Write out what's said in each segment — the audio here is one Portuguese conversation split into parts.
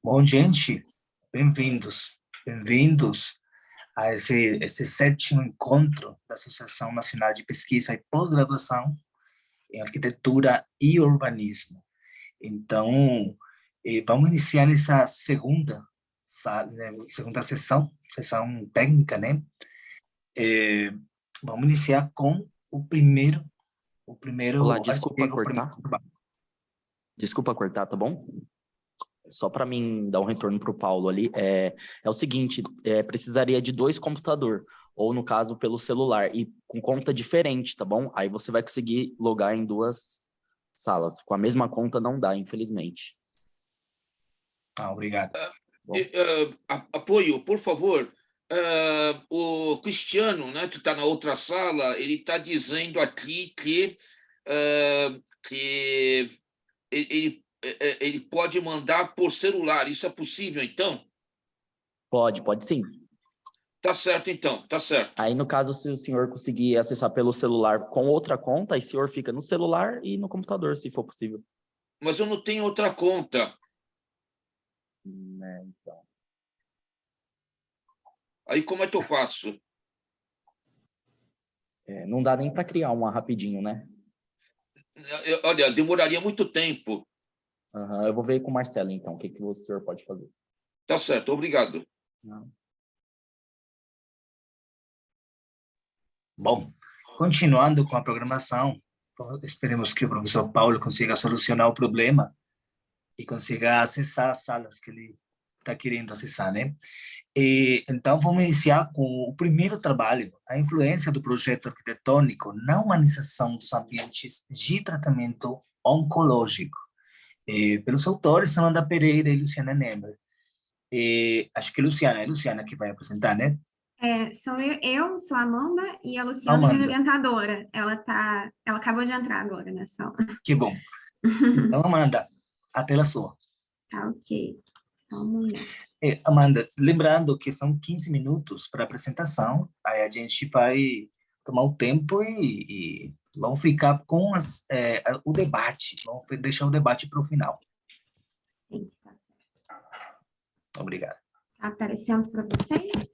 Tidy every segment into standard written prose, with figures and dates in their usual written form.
Bom, gente, bem-vindos a esse sétimo encontro da Associação Nacional de Pesquisa e Pós-Graduação em Arquitetura e Urbanismo. Então, vamos iniciar essa segunda sessão técnica, né? Eh, Vamos iniciar com o Olá, primeiro artigo, o primeiro trabalho. desculpa cortar, tá bom? Só para mim dar um retorno para o Paulo ali, é o seguinte, precisaria de 2 computadores, ou no caso pelo celular, e com conta diferente, tá bom? Aí você vai conseguir logar em 2 salas. Com a mesma conta não dá, infelizmente. Obrigado. Apoio, por favor. O Cristiano, né, que está na outra sala, ele está dizendo aqui que ele pode mandar por celular. Isso é possível, então? Pode sim. Tá certo, então, tá certo. Aí, no caso, se o senhor conseguir acessar pelo celular com outra conta, aí o senhor fica no celular e no computador, se for possível. Mas eu não tenho outra conta. Então. Aí como é que eu faço? Não dá nem para criar uma rapidinho, né? Olha, demoraria muito tempo. Eu vou ver com o Marcelo, então, o que o senhor pode fazer. Tá certo, obrigado. Não. Bom, continuando com a programação, esperemos que o professor Paulo consiga solucionar o problema e consiga acessar as salas que ele está querendo acessar, né? Então, vamos iniciar com o primeiro trabalho, a influência do projeto arquitetônico na humanização dos ambientes de tratamento oncológico, pelos autores Samanta Pereira e Luciana Nemer. Acho que é Luciana que vai apresentar, né? Sou a Amanda e a Luciana é minha orientadora. Ela acabou de entrar agora na sala. Que bom. Então, Amanda, a tela é sua. Tá, ok. Só um momento. Amanda, lembrando que são 15 minutos para a apresentação, aí a gente vai tomar o tempo e vamos ficar com o debate, vamos deixar o debate para o final. Sim, tá certo. Obrigado. Tá aparecendo para vocês?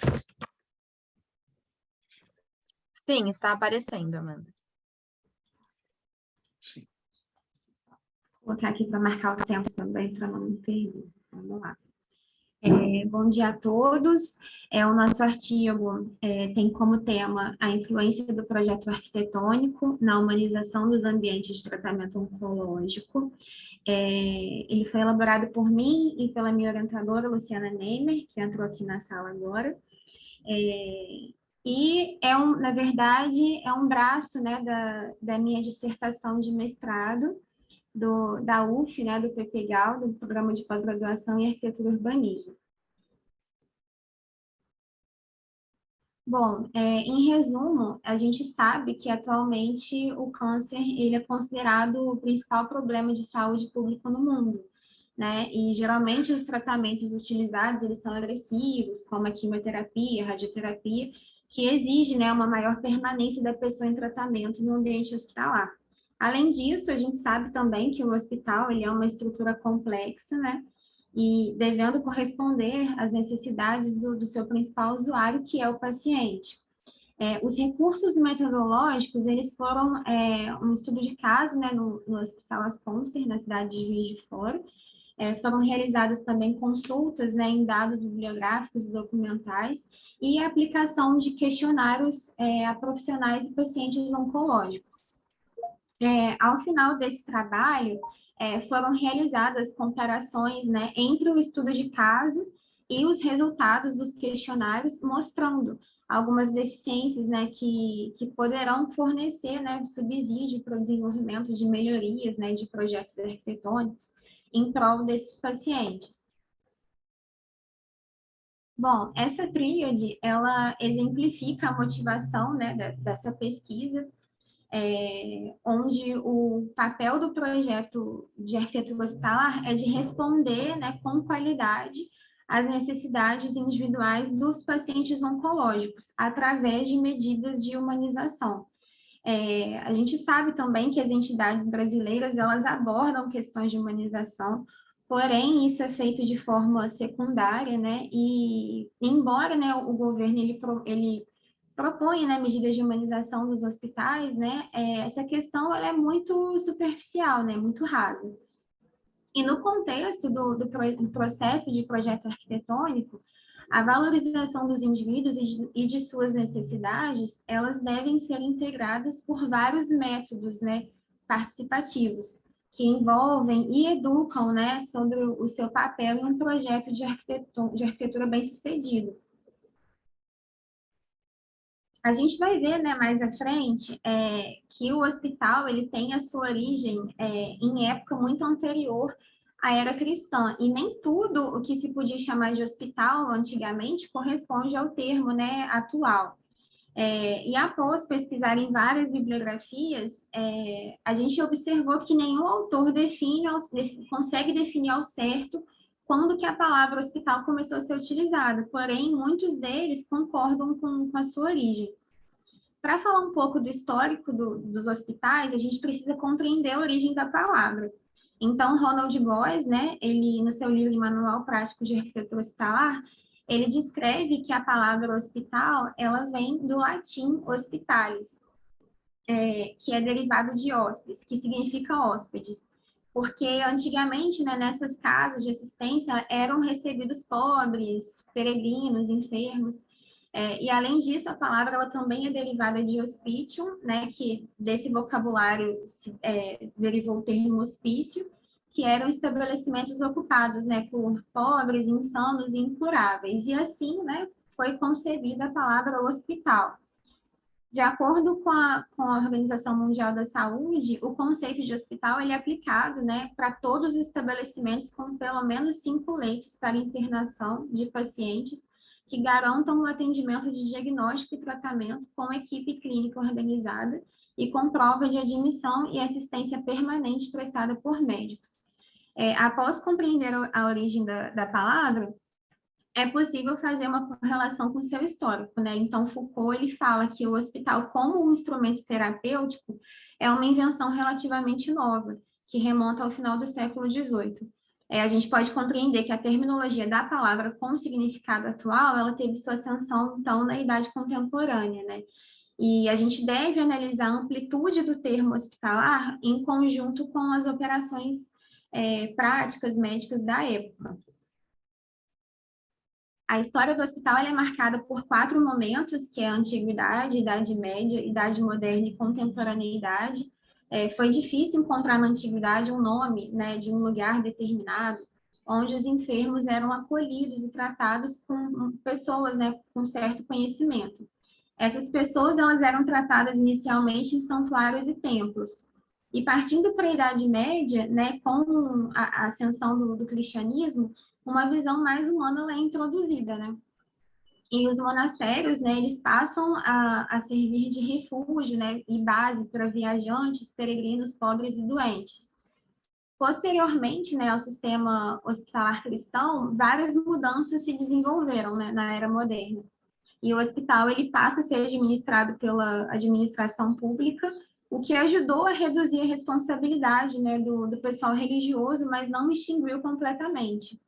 Sim, está aparecendo, Amanda. Sim. Vou colocar aqui para marcar o tempo também, para não perder. Vamos lá. Bom dia a todos. O nosso artigo tem como tema a influência do projeto arquitetônico na humanização dos ambientes de tratamento oncológico. Ele foi elaborado por mim e pela minha orientadora, Luciana Neymer, que entrou aqui na sala agora. Na verdade, é um braço, né, da minha dissertação de mestrado, da UF, né, do PPGAL, do Programa de Pós-Graduação em Arquitetura e Urbanismo. Bom, em resumo, a gente sabe que atualmente o câncer ele é considerado o principal problema de saúde pública no mundo, né? E geralmente os tratamentos utilizados eles são agressivos, como a quimioterapia, a radioterapia, que exige, né, uma maior permanência da pessoa em tratamento no ambiente hospitalar. Além disso, a gente sabe também que o hospital ele é uma estrutura complexa, né? E devendo corresponder às necessidades do seu principal usuário, que é o paciente. Os recursos metodológicos, eles foram um estudo de caso, né, no Hospital As Concer, na cidade de Juiz de Fora. Foram realizadas também consultas, né, em dados bibliográficos e documentais e a aplicação de questionários a profissionais e pacientes oncológicos. Ao final desse trabalho, foram realizadas comparações, né, entre o estudo de caso e os resultados dos questionários, mostrando algumas deficiências, né, que poderão fornecer, né, subsídio para o desenvolvimento de melhorias, né, de projetos arquitetônicos em prol desses pacientes. Bom, essa tríade, ela exemplifica a motivação, né, dessa pesquisa, onde o papel do projeto de arquitetura hospitalar é de responder, né, com qualidade às necessidades individuais dos pacientes oncológicos, através de medidas de humanização. A gente sabe também que as entidades brasileiras, elas abordam questões de humanização Porém, isso é feito de forma secundária, né? E embora, né, o governo ele propõe, né, medidas de humanização dos hospitais, né? Essa questão ela é muito superficial, né? Muito rasa. E no contexto do processo de projeto arquitetônico, a valorização dos indivíduos e de suas necessidades, elas devem ser integradas por vários métodos, né, participativos, que envolvem e educam, né, sobre o seu papel em um projeto de arquitetura bem-sucedido. A gente vai ver, né, mais à frente, que o hospital ele tem a sua origem em época muito anterior à era cristã, e nem tudo o que se podia chamar de hospital antigamente corresponde ao termo, né, atual. E após pesquisar em várias bibliografias, a gente observou que nenhum autor consegue definir ao certo quando que a palavra hospital começou a ser utilizada, porém, muitos deles concordam com a sua origem. Para falar um pouco do histórico dos hospitais, a gente precisa compreender a origem da palavra. Então, Ronald Boyce, né, ele, no seu livro Manual Prático de Arquitetura Hospitalar, ele descreve que a palavra hospital, ela vem do latim hospitalis, que é derivado de hóspedes, que significa hóspedes. Porque antigamente, né, nessas casas de assistência, eram recebidos pobres, peregrinos, enfermos, e além disso, a palavra ela também é derivada de hospitium, né, que desse vocabulário derivou o termo hospício, que eram estabelecimentos ocupados, né, por pobres, insanos e incuráveis. E assim, né, foi concebida a palavra hospital. De acordo com a Organização Mundial da Saúde, o conceito de hospital ele é aplicado, né, para todos os estabelecimentos com pelo menos 5 leitos para internação de pacientes que garantam o atendimento de diagnóstico e tratamento com equipe clínica organizada e com prova de admissão e assistência permanente prestada por médicos. Após compreender a origem da palavra, é possível fazer uma correlação com o seu histórico, né? Então, Foucault, ele fala que o hospital, como um instrumento terapêutico, é uma invenção relativamente nova, que remonta ao final do século XVIII. A gente pode compreender que a terminologia da palavra com significado atual, ela teve sua ascensão, então, na idade contemporânea, né? E a gente deve analisar a amplitude do termo hospitalar em conjunto com as operações práticas médicas da época. A história do hospital é marcada por 4 momentos, que é a antiguidade, idade média, idade moderna e contemporaneidade. Foi difícil encontrar na antiguidade um nome, né, de um lugar determinado, onde os enfermos eram acolhidos e tratados com pessoas, né, com certo conhecimento. Essas pessoas elas eram tratadas inicialmente em santuários e templos. E partindo para a Idade Média, né, com a ascensão do cristianismo, uma visão mais humana é introduzida, né? E os monastérios, né, eles passam a servir de refúgio, né, e base para viajantes, peregrinos, pobres e doentes. Posteriormente, né, ao sistema hospitalar cristão, várias mudanças se desenvolveram, né, na era moderna. E o hospital ele passa a ser administrado pela administração pública, o que ajudou a reduzir a responsabilidade, né, do pessoal religioso, mas não extinguiu completamente.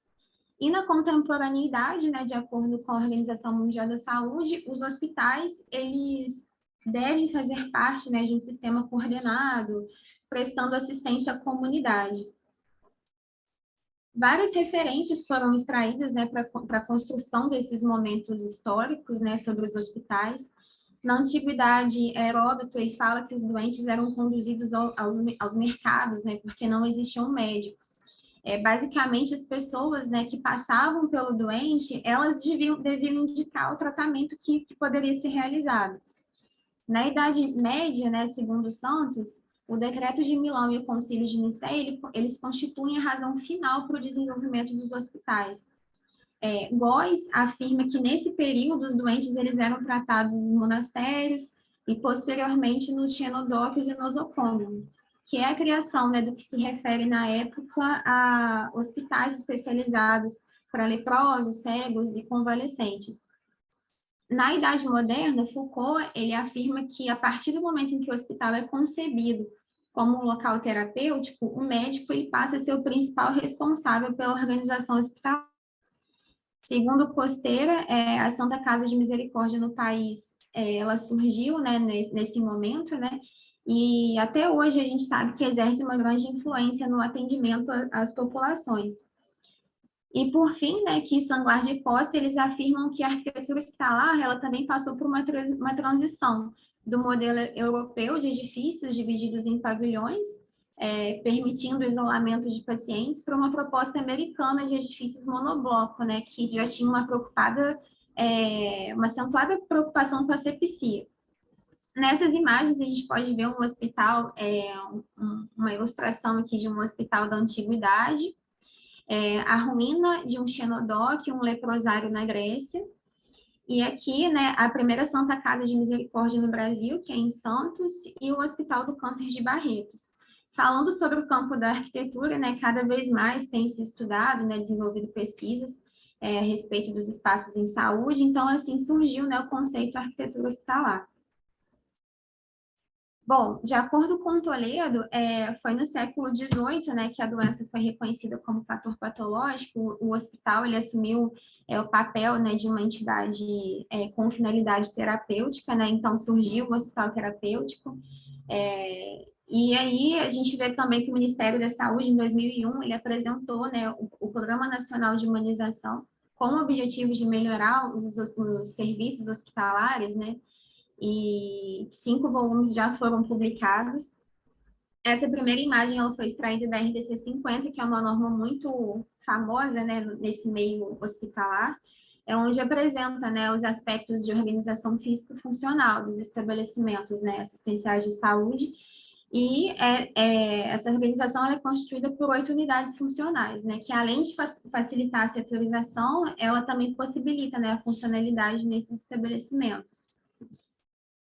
E na contemporaneidade, né, de acordo com a Organização Mundial da Saúde, os hospitais, eles devem fazer parte, né, de um sistema coordenado, prestando assistência à comunidade. Várias referências foram extraídas, né, para a construção desses momentos históricos, né, sobre os hospitais. Na antiguidade, Heródoto ele fala que os doentes eram conduzidos aos mercados, né, porque não existiam médicos. Basicamente, as pessoas, né, que passavam pelo doente, elas deviam indicar o tratamento que poderia ser realizado. Na Idade Média, né, segundo Santos, o Decreto de Milão e o Concílio de Nicéia, eles constituem a razão final para o desenvolvimento dos hospitais. Góes afirma que, nesse período, os doentes eles eram tratados nos monastérios e, posteriormente, nos xenodóquios e nosocômios, que é a criação, né, do que se refere na época a hospitais especializados para leprosos, cegos e convalescentes. Na Idade Moderna, Foucault ele afirma que a partir do momento em que o hospital é concebido como um local terapêutico, o médico ele passa a ser o principal responsável pela organização hospitalar. Segundo Costeira, a Santa Casa de Misericórdia no país, ela surgiu, né, nesse momento, né, e até hoje a gente sabe que exerce uma grande influência no atendimento às populações. E, por fim, né, que Sanglar de Costa, eles afirmam que a arquitetura hospitalar, ela também passou por uma transição do modelo europeu de edifícios divididos em pavilhões, permitindo o isolamento de pacientes, para uma proposta americana de edifícios monobloco, né, que já tinha uma acentuada preocupação com a asepsia. Nessas imagens, a gente pode ver um hospital, uma ilustração aqui de um hospital da antiguidade, a ruína de um xenodoque, um leprosário na Grécia, e aqui, né, a primeira Santa Casa de Misericórdia no Brasil, que é em Santos, e o Hospital do Câncer de Barretos. Falando sobre o campo da arquitetura, né, cada vez mais tem se estudado, né, desenvolvido pesquisas a respeito dos espaços em saúde, então, assim, surgiu, né, o conceito de arquitetura hospitalar. Bom, de acordo com Toledo, foi no século XVIII, né, que a doença foi reconhecida como fator patológico. O hospital ele assumiu o papel, né, de uma entidade com finalidade terapêutica, né, então surgiu o hospital terapêutico. E aí a gente vê também que o Ministério da Saúde, em 2001, ele apresentou, né, o Programa Nacional de Humanização com o objetivo de melhorar os serviços hospitalares, né, e 5 volumes já foram publicados. Essa primeira imagem ela foi extraída da RDC 50, que é uma norma muito famosa, né, nesse meio hospitalar, onde apresenta, né, os aspectos de organização físico-funcional dos estabelecimentos, né, assistenciais de saúde, e essa organização é constituída por 8 unidades funcionais, né, que além de facilitar a setorização, ela também possibilita, né, a funcionalidade nesses estabelecimentos.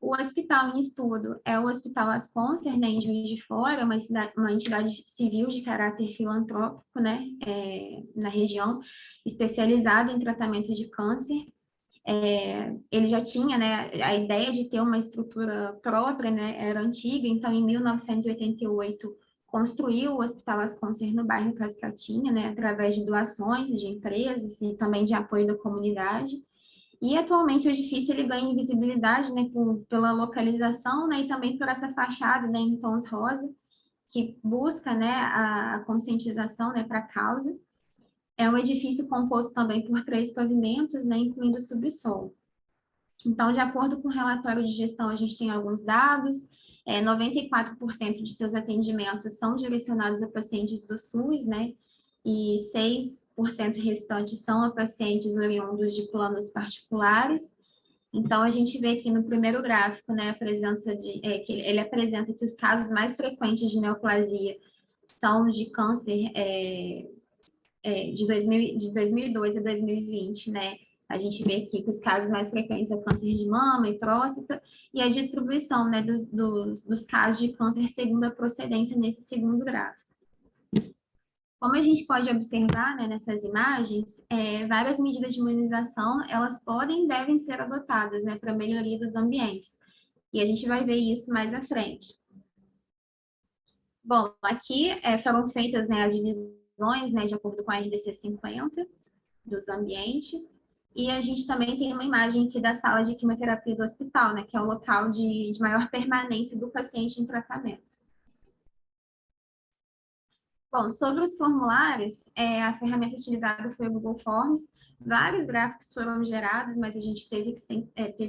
O hospital em estudo é o Hospital Las Concer, né, em Juiz de Fora, uma entidade civil de caráter filantrópico, né, na região, especializada em tratamento de câncer. Ele já tinha, né, a ideia de ter uma estrutura própria, né, era antiga, então em 1988 construiu o Hospital Las Concer no bairro Cascatinha, né, através de doações de empresas e também de apoio da comunidade. E atualmente o edifício ele ganha visibilidade, né, pela localização, né, e também por essa fachada, né, em tons rosa, que busca, né, a conscientização, né, para a causa. É um edifício composto também por 3 pavimentos, né, incluindo o subsolo. Então, de acordo com o relatório de gestão, a gente tem alguns dados. 94% de seus atendimentos são direcionados a pacientes do SUS, né, e 6% restantes são a pacientes oriundos de planos particulares. Então, a gente vê aqui no primeiro gráfico, né, a presença que ele apresenta que os casos mais frequentes de neoplasia são de câncer de 2002 a 2020, né, a gente vê aqui que os casos mais frequentes são câncer de mama e próstata, e a distribuição, né, dos casos de câncer segundo a procedência nesse segundo gráfico. Como a gente pode observar, né, nessas imagens, várias medidas de imunização, elas podem e devem ser adotadas, né, para a melhoria dos ambientes. E a gente vai ver isso mais à frente. Bom, aqui foram feitas, né, as divisões, né, de acordo com a RDC 50, dos ambientes. E a gente também tem uma imagem aqui da sala de quimioterapia do hospital, né, que é o local de maior permanência do paciente em tratamento. Bom, sobre os formulários, a ferramenta utilizada foi o Google Forms. Vários gráficos foram gerados, mas a gente teve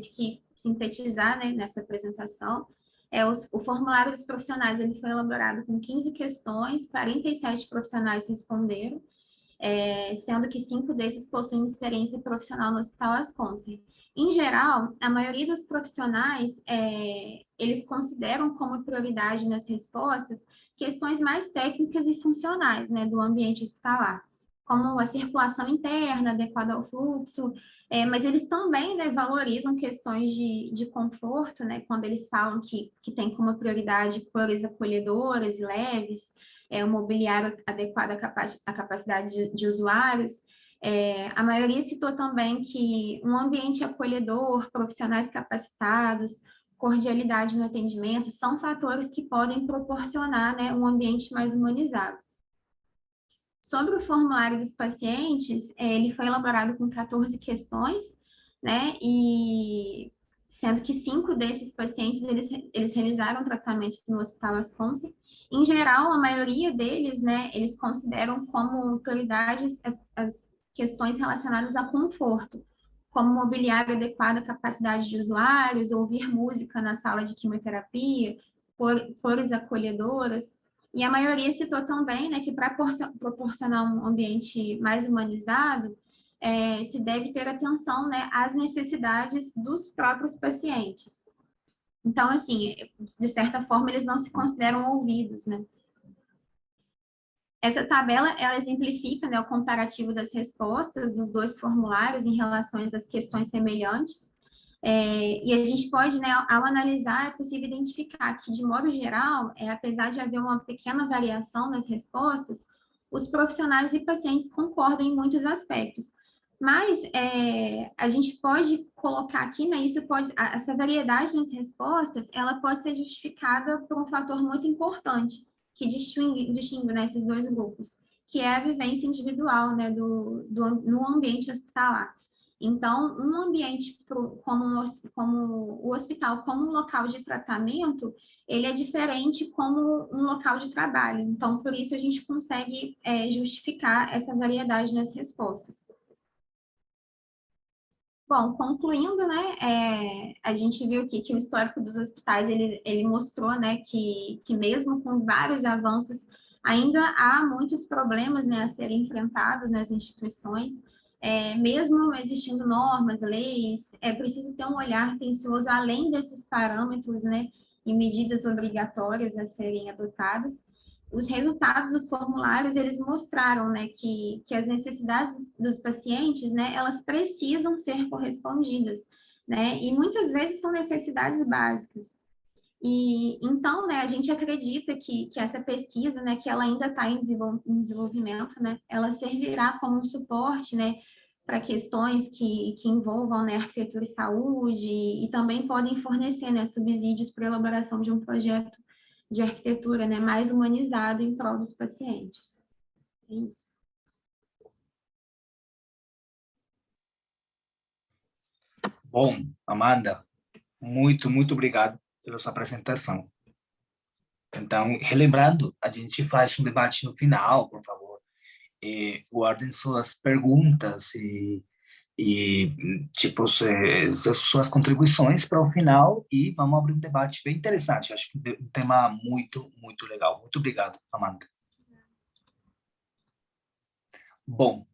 que sintetizar, né, nessa apresentação. O formulário dos profissionais ele foi elaborado com 15 questões, 47 profissionais responderam, sendo que 5 desses possuem experiência profissional no Hospital Las Concer. Em geral, a maioria dos profissionais, eles consideram como prioridade nas respostas questões mais técnicas e funcionais, né, do ambiente hospitalar, como a circulação interna adequada ao fluxo, mas eles também, né, valorizam questões de conforto, né, quando eles falam que tem como prioridade cores acolhedoras e leves, o mobiliário adequado à capacidade de usuários. A maioria citou também que um ambiente acolhedor, profissionais capacitados, cordialidade no atendimento, são fatores que podem proporcionar, né, um ambiente mais humanizado. Sobre o formulário dos pacientes, ele foi elaborado com 14 questões, né, e sendo que 5 desses pacientes, eles realizaram tratamento no Hospital Asconce. Em geral, a maioria deles, né, eles consideram como prioridades as questões relacionadas a conforto, como mobiliário adequado à capacidade de usuários, ouvir música na sala de quimioterapia, cores acolhedoras, e a maioria citou também, né, que para proporcionar um ambiente mais humanizado, se deve ter atenção, né, às necessidades dos próprios pacientes. Então, assim, de certa forma, eles não se consideram ouvidos, né? Essa tabela, ela exemplifica, né, o comparativo das respostas dos dois formulários em relação às questões semelhantes. E a gente pode, né, ao analisar, é possível identificar que, de modo geral, apesar de haver uma pequena variação nas respostas, os profissionais e pacientes concordam em muitos aspectos. Mas a gente pode colocar aqui, né, essa variedade nas respostas, ela pode ser justificada por um fator muito importante, que distingue né, esses dois grupos, que é a vivência individual, né, no ambiente hospitalar. Então, um ambiente como o hospital, como um local de tratamento, ele é diferente como um local de trabalho. Então, por isso a gente consegue justificar essa variedade nas respostas. Bom, concluindo, né, a gente viu aqui que o histórico dos hospitais, ele mostrou, né, que mesmo com vários avanços, ainda há muitos problemas, né, a serem enfrentados nas instituições. Mesmo existindo normas, leis, é preciso ter um olhar atencioso além desses parâmetros, né, e medidas obrigatórias a serem adotadas. Os resultados dos formulários, eles mostraram, né, que as necessidades dos pacientes, né, elas precisam ser correspondidas, né, e muitas vezes são necessidades básicas. E, então, né, a gente acredita que essa pesquisa, né, que ela ainda está em desenvolvimento, né, ela servirá como um suporte, né, para questões que envolvam, né, arquitetura e saúde, e também podem fornecer, né, subsídios para a elaboração de um projeto de arquitetura, né, mais humanizado em prol dos pacientes. É isso. Bom, Amanda, muito obrigado pela sua apresentação. Então, relembrando, a gente faz um debate no final, por favor. Guardem suas perguntas e tipo, suas contribuições para o final e vamos abrir um debate bem interessante. Acho que um tema muito legal. Muito obrigado, Amanda. Bom,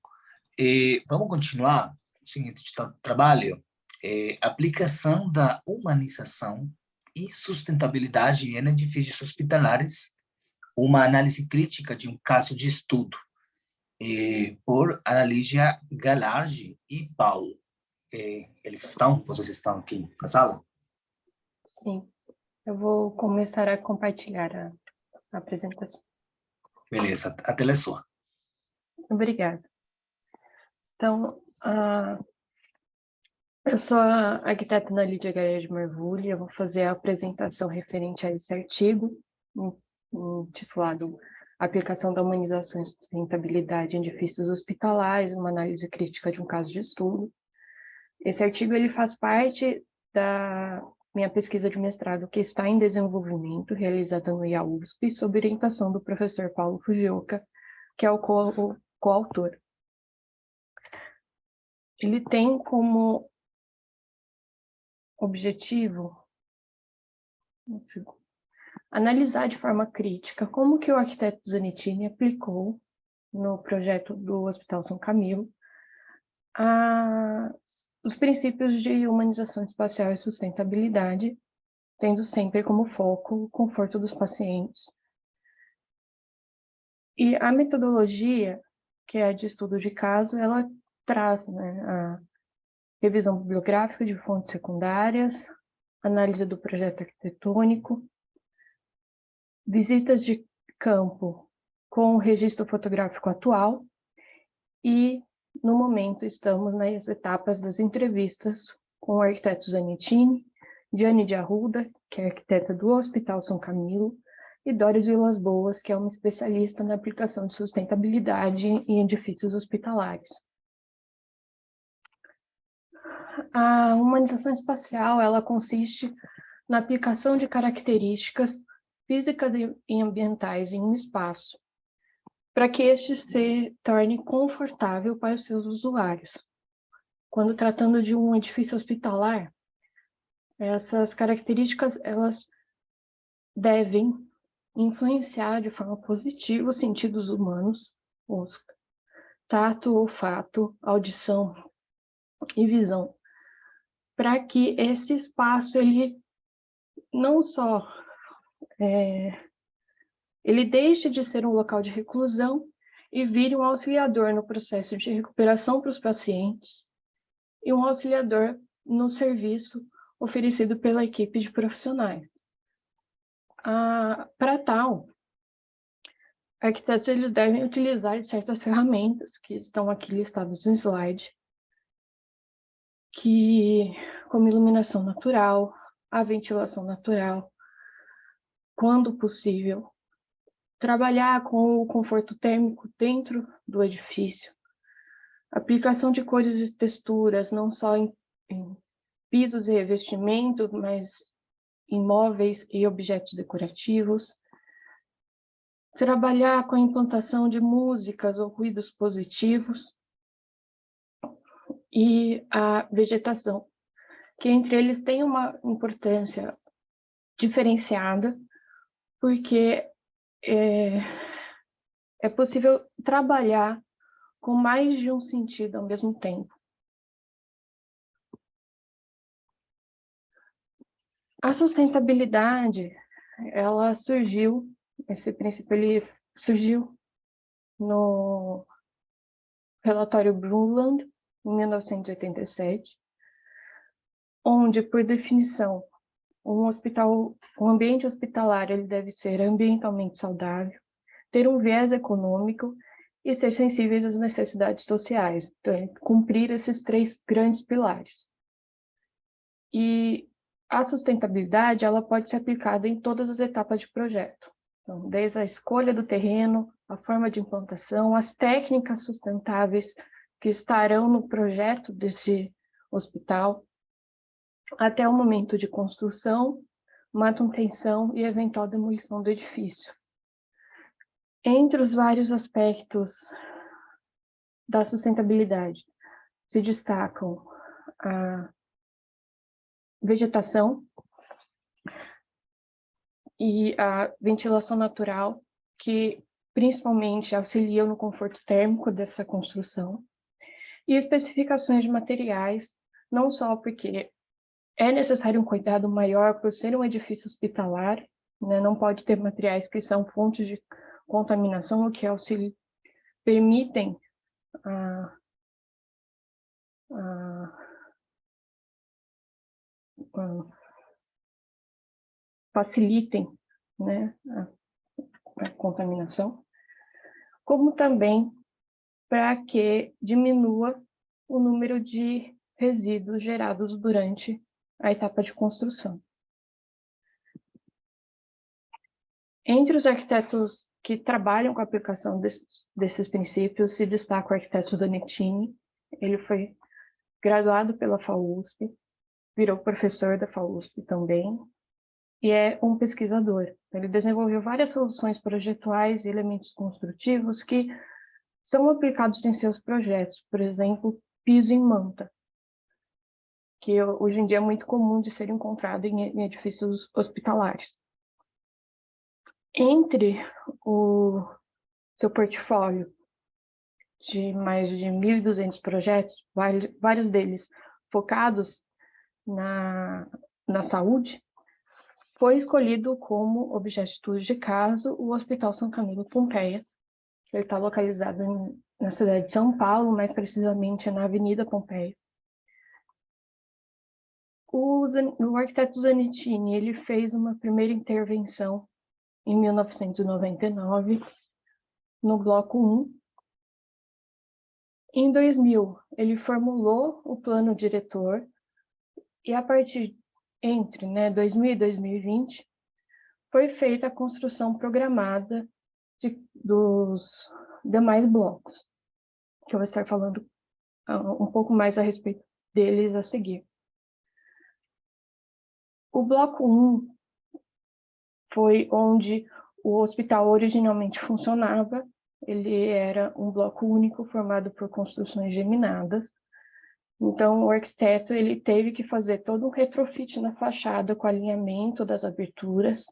vamos continuar o seguinte trabalho. Aplicação da humanização e sustentabilidade em edifícios hospitalares, uma análise crítica de um caso de estudo, por Analígia Galardi e Paulo. Vocês estão aqui na sala? Sim, eu vou começar a compartilhar a apresentação. Beleza, a tela é sua. Obrigada. Então, eu sou a arquiteta Ana Lídia Gaia de Marvulho e eu vou fazer a apresentação referente a esse artigo, intitulado Aplicação da Humanização e Sustentabilidade em Edifícios Hospitalares, uma análise crítica de um caso de estudo. Esse artigo ele faz parte da minha pesquisa de mestrado que está em desenvolvimento, realizada no IAUSP, sob orientação do professor Paulo Fujioka, que é o coautor. Ele tem como objetivo analisar de forma crítica como que o arquiteto Zanetini aplicou no projeto do Hospital São Camilo os princípios de humanização espacial e sustentabilidade, tendo sempre como foco o conforto dos pacientes. E a metodologia, que é a de estudo de caso, ela traz, né, a revisão bibliográfica de fontes secundárias, análise do projeto arquitetônico, visitas de campo com o registro fotográfico atual e, no momento, estamos nas etapas das entrevistas com o arquiteto Zanetini Diane de Arruda, que é arquiteta do Hospital São Camilo, e Doris Vilas Boas, que é uma especialista na aplicação de sustentabilidade em edifícios hospitalares. A humanização espacial, ela consiste na aplicação de características físicas e ambientais em um espaço, para que este se torne confortável para os seus usuários. Quando tratando de um edifício hospitalar, essas características, elas devem influenciar de forma positiva os sentidos humanos, os tato, olfato, audição e visão, para que esse espaço, ele não só ele deixe de ser um local de reclusão e vire um auxiliador no processo de recuperação para os pacientes e um auxiliador no serviço oferecido pela equipe de profissionais. Para tal, arquitetos eles devem utilizar certas ferramentas que estão aqui listadas no slide, como iluminação natural, a ventilação natural, quando possível, trabalhar com o conforto térmico dentro do edifício, aplicação de cores e texturas, não só em pisos e revestimentos, mas em móveis e objetos decorativos, trabalhar com a implantação de músicas ou ruídos positivos e a vegetação, que entre eles tem uma importância diferenciada, porque é possível trabalhar com mais de um sentido ao mesmo tempo. A sustentabilidade, ela surgiu, esse princípio ele surgiu no relatório Brundtland, em 1987, onde, por definição, um ambiente hospitalar ele deve ser ambientalmente saudável, ter um viés econômico e ser sensível às necessidades sociais, então, cumprir esses 3 grandes pilares. E a sustentabilidade ela pode ser aplicada em todas as etapas de projeto, então, desde a escolha do terreno, a forma de implantação, as técnicas sustentáveis que estarão no projeto desse hospital, até o momento de construção, manutenção e eventual demolição do edifício. Entre os vários aspectos da sustentabilidade, se destacam a vegetação e a ventilação natural, que principalmente auxiliam no conforto térmico dessa construção, e especificações de materiais, não só porque é necessário um cuidado maior por ser um edifício hospitalar, né? Não pode ter materiais que são fontes de contaminação, o que permitem facilitem, né, a contaminação, como também para que diminua o número de resíduos gerados durante a etapa de construção. Entre os arquitetos que trabalham com a aplicação desses princípios, se destaca o arquiteto Zanettini. Ele foi graduado pela FAUSP, virou professor da FAUSP também, e é um pesquisador. Ele desenvolveu várias soluções projetuais e elementos construtivos que são aplicados em seus projetos, por exemplo, piso em manta, que hoje em dia é muito comum de ser encontrado em edifícios hospitalares. Entre o seu portfólio de mais de 1.200 projetos, vários deles focados na saúde, foi escolhido como objeto de estudo de caso o Hospital São Camilo Pompeia. Ele está localizado na cidade de São Paulo, mais precisamente na Avenida Pompeia. O arquiteto Zanettini, ele fez uma primeira intervenção em 1999, no bloco 1. Em 2000, ele formulou o plano diretor e, a partir entre 2000 e 2020, foi feita a construção programada dos demais blocos, que eu vou estar falando um pouco mais a respeito deles a seguir. O bloco 1 foi onde o hospital originalmente funcionava. Ele era um bloco único formado por construções geminadas. Então, o arquiteto ele teve que fazer todo um retrofit na fachada com alinhamento das aberturas,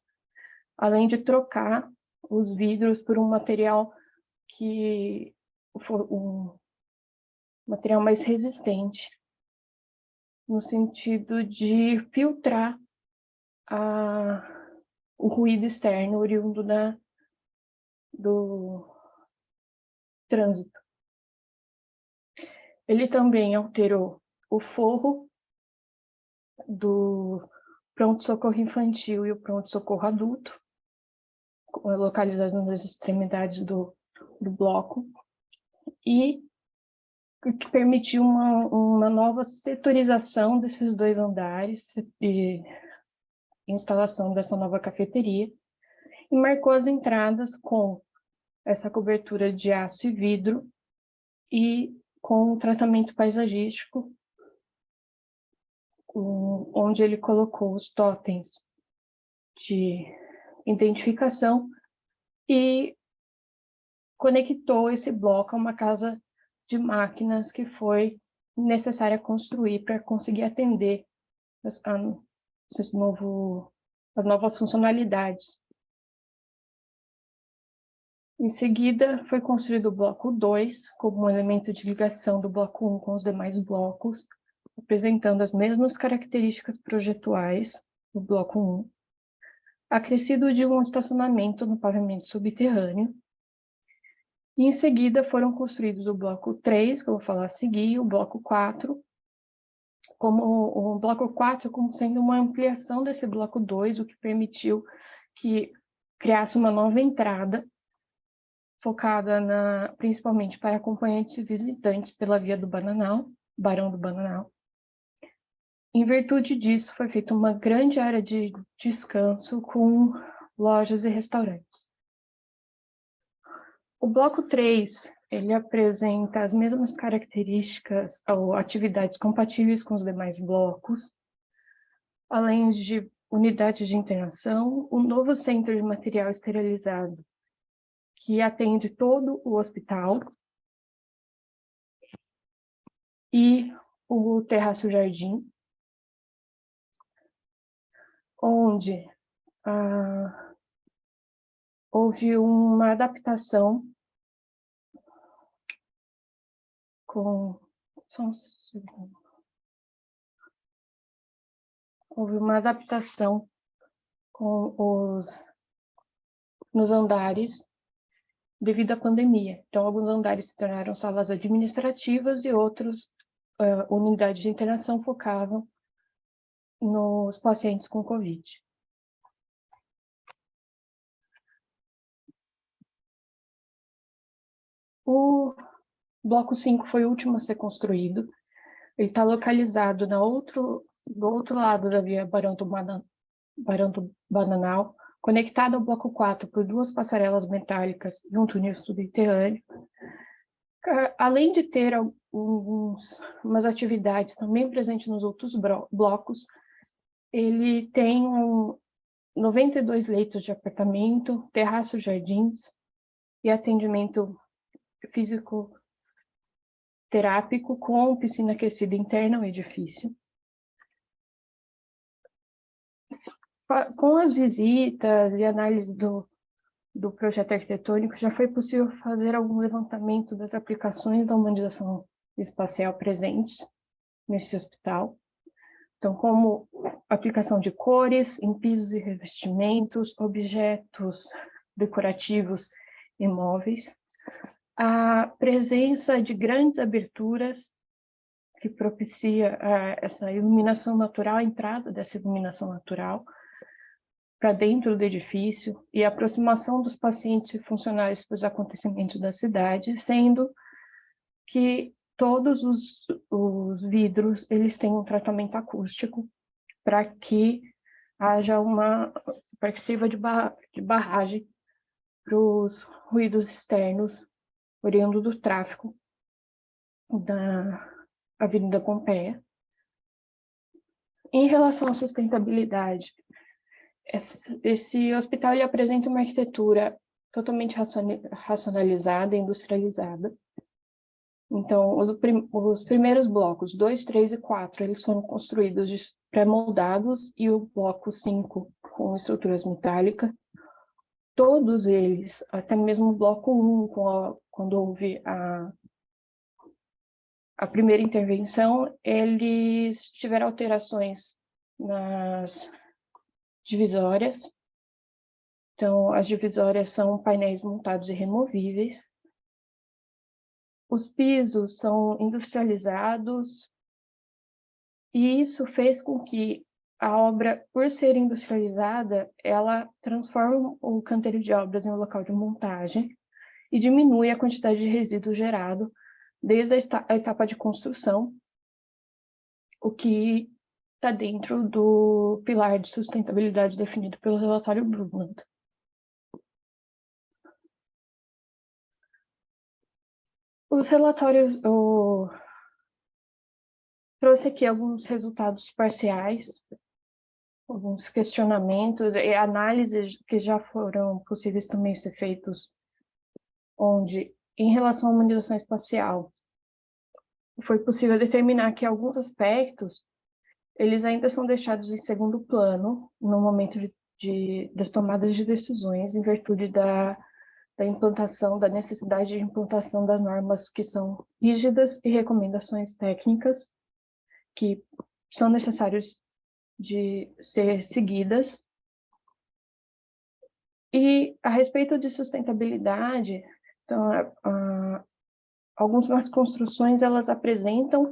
além de trocar os vidros por um material que for um material mais resistente, no sentido de filtrar o ruído externo oriundo do trânsito. Ele também alterou o forro do pronto-socorro infantil e o pronto-socorro adulto, localizados nas extremidades do bloco, e que permitiu uma nova setorização desses 2 andares e instalação dessa nova cafeteria, e marcou as entradas com essa cobertura de aço e vidro e com o tratamento paisagístico, onde ele colocou os totens de identificação e conectou esse bloco a uma casa de máquinas que foi necessária construir para conseguir atender as novas funcionalidades. Em seguida, foi construído o bloco 2, como um elemento de ligação do bloco 1 com os demais blocos, apresentando as mesmas características projetuais do bloco 1, acrescido de um estacionamento no pavimento subterrâneo. E em seguida foram construídos o bloco 3, que eu vou falar a seguir, e o bloco 4, como sendo uma ampliação desse bloco 2, o que permitiu que criasse uma nova entrada, focada principalmente para acompanhantes e visitantes pela Via do Bananal, Barão do Bananal. Em virtude disso, foi feita uma grande área de descanso com lojas e restaurantes. O bloco 3, ele apresenta as mesmas características ou atividades compatíveis com os demais blocos, além de unidades de internação, um novo centro de material esterilizado, que atende todo o hospital, e o Terraço Jardim, onde houve uma adaptação nos andares devido à pandemia. Então, alguns andares se tornaram salas administrativas e outros unidades de internação focavam nos pacientes com Covid. O bloco 5 foi o último a ser construído. Ele está localizado do outro lado da Via Barão do Bananal, conectado ao bloco 4 por 2 passarelas metálicas e um túnel subterrâneo. Além de ter umas atividades também presentes nos outros blocos, ele tem 92 leitos de apartamento, terraço, jardins e atendimento físico-terápico com piscina aquecida interna ao edifício. Com as visitas e análise do projeto arquitetônico, já foi possível fazer algum levantamento das aplicações da humanização espacial presentes nesse hospital. Então, como aplicação de cores em pisos e revestimentos, objetos decorativos e móveis, a presença de grandes aberturas que propicia essa iluminação natural, a entrada dessa iluminação natural para dentro do edifício e a aproximação dos pacientes e funcionários para os acontecimentos da cidade, sendo que todos os vidros eles têm um tratamento acústico para que haja para que sirva de barragem para os ruídos externos oriundos do tráfego da Avenida Pompeia. Em relação à sustentabilidade, esse hospital ele apresenta uma arquitetura totalmente racionalizada e industrializada. Então, os primeiros blocos, 2, 3 e 4, eles foram construídos de pré-moldados, e o bloco 5 com estruturas metálicas. Todos eles, até mesmo o bloco 1, quando houve a primeira intervenção, eles tiveram alterações nas divisórias. Então, as divisórias são painéis montados e removíveis. Os pisos são industrializados, e isso fez com que a obra, por ser industrializada, ela transforma o canteiro de obras em um local de montagem e diminui a quantidade de resíduo gerado desde a etapa de construção, o que está dentro do pilar de sustentabilidade definido pelo relatório Brundtland. Os relatórios, trouxe aqui alguns resultados parciais, alguns questionamentos e análises que já foram possíveis também ser feitos, onde, em relação à humanização espacial, foi possível determinar que alguns aspectos, eles ainda são deixados em segundo plano no momento das tomadas de decisões, em virtude da implantação, da necessidade de implantação das normas que são rígidas e recomendações técnicas que são necessários de ser seguidas. E a respeito de sustentabilidade, então, algumas construções elas apresentam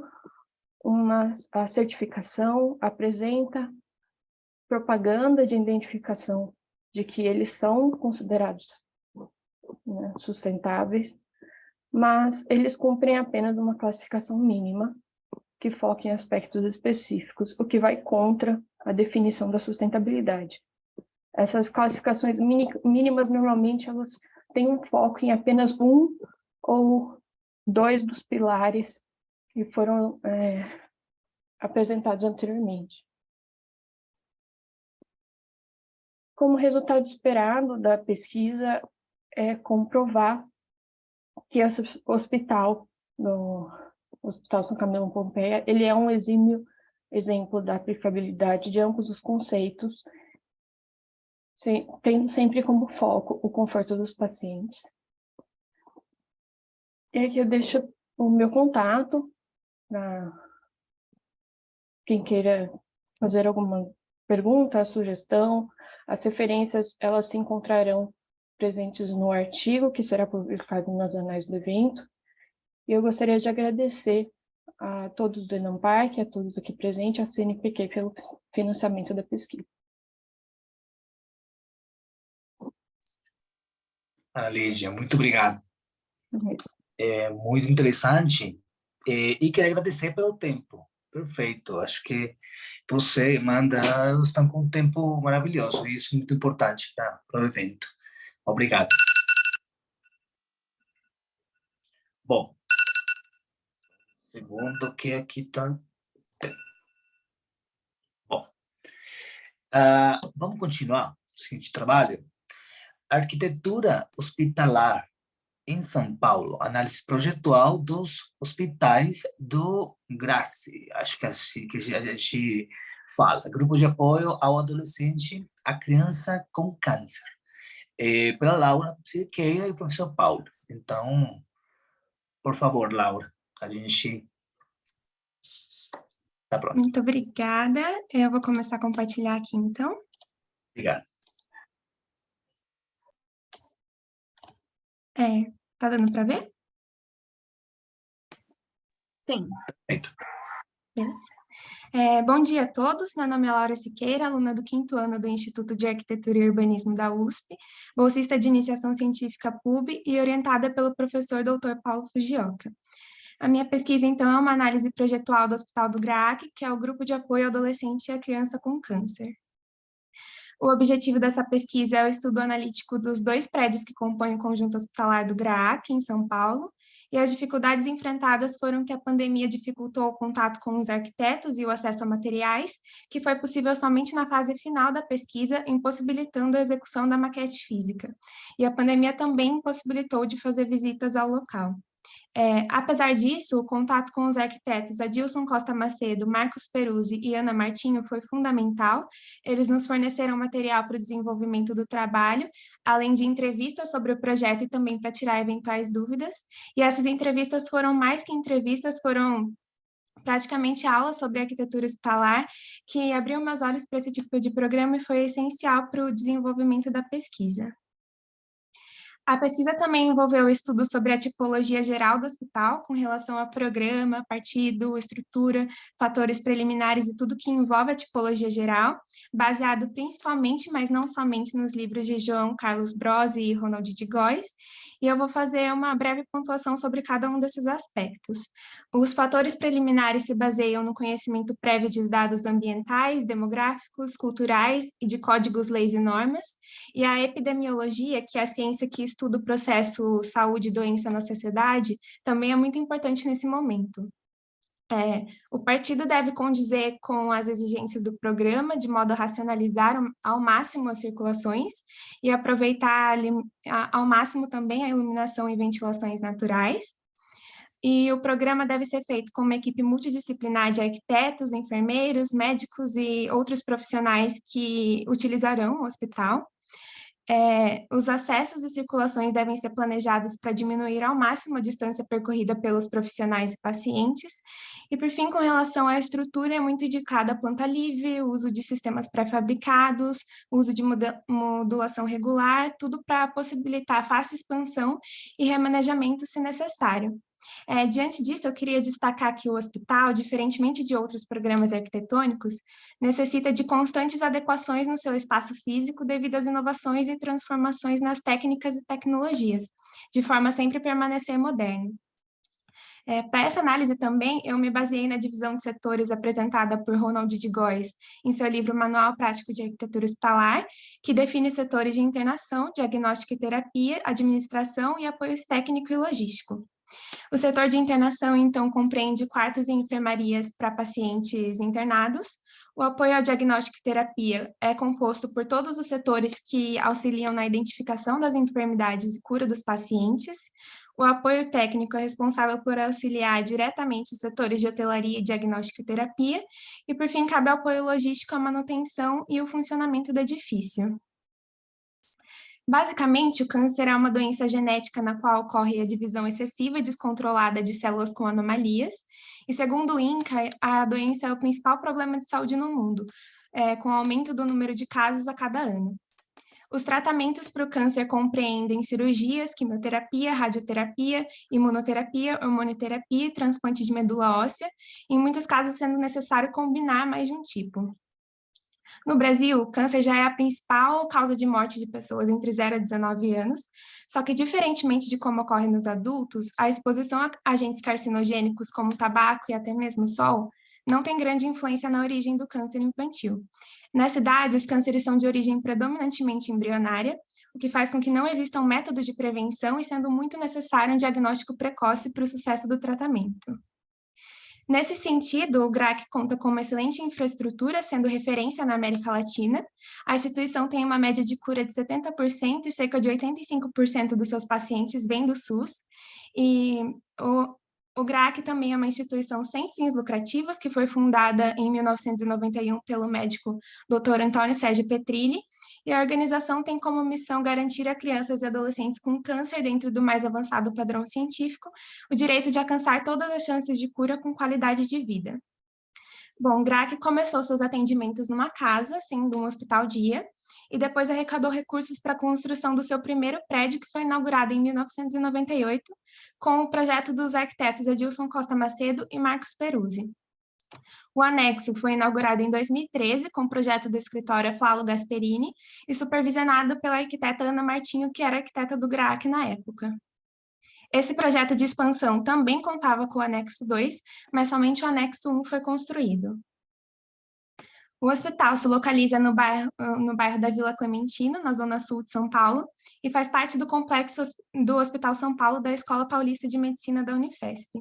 a certificação, apresenta propaganda de identificação de que eles são considerados, né, sustentáveis, mas eles cumprem apenas uma classificação mínima que foca em aspectos específicos, o que vai contra a definição da sustentabilidade. Essas classificações mínimas, normalmente, elas têm um foco em apenas um ou dois dos pilares que foram apresentados anteriormente. Como resultado esperado da pesquisa é comprovar que esse hospital, no Hospital São Camilo Pompeia, ele é um exímio exemplo da aplicabilidade de ambos os conceitos, tendo sempre como foco o conforto dos pacientes. E aqui eu deixo o meu contato para quem queira fazer alguma pergunta, sugestão. As referências, elas se encontrarão presentes no artigo que será publicado nas anais do evento. E eu gostaria de agradecer a todos do ENAMPARC, a todos aqui presentes, a CNPq pelo financiamento da pesquisa. Ana Lígia, muito obrigado. É muito interessante e quero agradecer pelo tempo. Perfeito, acho que você e Amanda estão com um tempo maravilhoso e isso é muito importante para o evento. Obrigado. Bom, segundo que aqui está... Bom, vamos continuar o seguinte trabalho. Arquitetura hospitalar em São Paulo, análise projetual dos hospitais do GRACE, acho que é assim que a gente fala, Grupo de Apoio ao Adolescente, à Criança com Câncer, pela Laura Cirqueira e o professor Paulo. Então, por favor, Laura, a gente está pronto. Muito obrigada, eu vou começar a compartilhar aqui então. Obrigado. Tá dando para ver? Sim. Perfeito. Beleza. Bom dia a todos, meu nome é Laura Siqueira, aluna do 5º ano do Instituto de Arquitetura e Urbanismo da USP, bolsista de iniciação científica PUB e orientada pelo professor Dr. Paulo Fujioka. A minha pesquisa, então, é uma análise projetual do Hospital do GRAAC, que é o Grupo de Apoio ao Adolescente e à Criança com Câncer. O objetivo dessa pesquisa é o estudo analítico dos 2 prédios que compõem o conjunto hospitalar do GRAAC, em São Paulo, e as dificuldades enfrentadas foram que a pandemia dificultou o contato com os arquitetos e o acesso a materiais, que foi possível somente na fase final da pesquisa, impossibilitando a execução da maquete física. E a pandemia também impossibilitou de fazer visitas ao local. Apesar disso, o contato com os arquitetos Adilson Costa Macedo, Marcos Peruzzi e Ana Martinho foi fundamental. Eles nos forneceram material para o desenvolvimento do trabalho, além de entrevistas sobre o projeto e também para tirar eventuais dúvidas. E essas entrevistas foram mais que entrevistas, foram praticamente aulas sobre arquitetura hospitalar, que abriu meus olhos para esse tipo de programa e foi essencial para o desenvolvimento da pesquisa. A pesquisa também envolveu estudos sobre a tipologia geral do hospital, com relação a programa, partido, estrutura, fatores preliminares e tudo que envolve a tipologia geral, baseado principalmente, mas não somente, nos livros de João Carlos Brosi e Ronald de Góes, e eu vou fazer uma breve pontuação sobre cada um desses aspectos. Os fatores preliminares se baseiam no conhecimento prévio de dados ambientais, demográficos, culturais e de códigos, leis e normas, e a epidemiologia, que é a ciência que estuda o processo saúde e doença na sociedade, também é muito importante nesse momento. O partido deve condizer com as exigências do programa, de modo a racionalizar ao máximo as circulações e aproveitar ao máximo também a iluminação e ventilações naturais. E o programa deve ser feito com uma equipe multidisciplinar de arquitetos, enfermeiros, médicos e outros profissionais que utilizarão o hospital. Os acessos e circulações devem ser planejados para diminuir ao máximo a distância percorrida pelos profissionais e pacientes. E, por fim, com relação à estrutura, é muito indicada a planta livre, o uso de sistemas pré-fabricados, o uso de modulação regular, tudo para possibilitar fácil expansão e remanejamento se necessário. Diante disso, eu queria destacar que o hospital, diferentemente de outros programas arquitetônicos, necessita de constantes adequações no seu espaço físico devido às inovações e transformações nas técnicas e tecnologias, de forma a sempre permanecer moderno. Para essa análise também, eu me baseei na divisão de setores apresentada por Ronald de Góes em seu livro Manual Prático de Arquitetura Hospitalar, que define os setores de internação, diagnóstico e terapia, administração e apoio técnico e logístico. O setor de internação, então, compreende quartos e enfermarias para pacientes internados. O apoio ao diagnóstico e terapia é composto por todos os setores que auxiliam na identificação das enfermidades e cura dos pacientes. O apoio técnico é responsável por auxiliar diretamente os setores de hotelaria, diagnóstico e terapia. E, por fim, cabe ao apoio logístico, a manutenção e o funcionamento do edifício. Basicamente, o câncer é uma doença genética na qual ocorre a divisão excessiva e descontrolada de células com anomalias, e segundo o INCA, a doença é o principal problema de saúde no mundo, com aumento do número de casos a cada ano. Os tratamentos para o câncer compreendem cirurgias, quimioterapia, radioterapia, imunoterapia, hormonioterapia e transplante de medula óssea, em muitos casos sendo necessário combinar mais de um tipo. No Brasil, o câncer já é a principal causa de morte de pessoas entre 0 a 19 anos, só que, diferentemente de como ocorre nos adultos, a exposição a agentes carcinogênicos como tabaco e até mesmo sol não tem grande influência na origem do câncer infantil. Nessa idade, os cânceres são de origem predominantemente embrionária, o que faz com que não existam métodos de prevenção e sendo muito necessário um diagnóstico precoce para o sucesso do tratamento. Nesse sentido, o GRAAC conta com uma excelente infraestrutura, sendo referência na América Latina. A instituição tem uma média de cura de 70% e cerca de 85% dos seus pacientes vêm do SUS. E o GRAAC também é uma instituição sem fins lucrativos, que foi fundada em 1991 pelo médico Dr. Antônio Sérgio Petrilli, e a organização tem como missão garantir a crianças e adolescentes com câncer, dentro do mais avançado padrão científico, o direito de alcançar todas as chances de cura com qualidade de vida. Bom, o GRAAC começou seus atendimentos numa casa, sendo um hospital-dia, e depois arrecadou recursos para a construção do seu primeiro prédio, que foi inaugurado em 1998, com o projeto dos arquitetos Adilson Costa Macedo e Marcos Peruzzi. O anexo foi inaugurado em 2013, com o projeto do escritório Flávio Gasperini, e supervisionado pela arquiteta Ana Martinho, que era arquiteta do GRAAC na época. Esse projeto de expansão também contava com o anexo 2, mas somente o anexo 1 foi construído. O hospital se localiza no bairro da Vila Clementino, na zona sul de São Paulo, e faz parte do complexo do Hospital São Paulo da Escola Paulista de Medicina da Unifesp.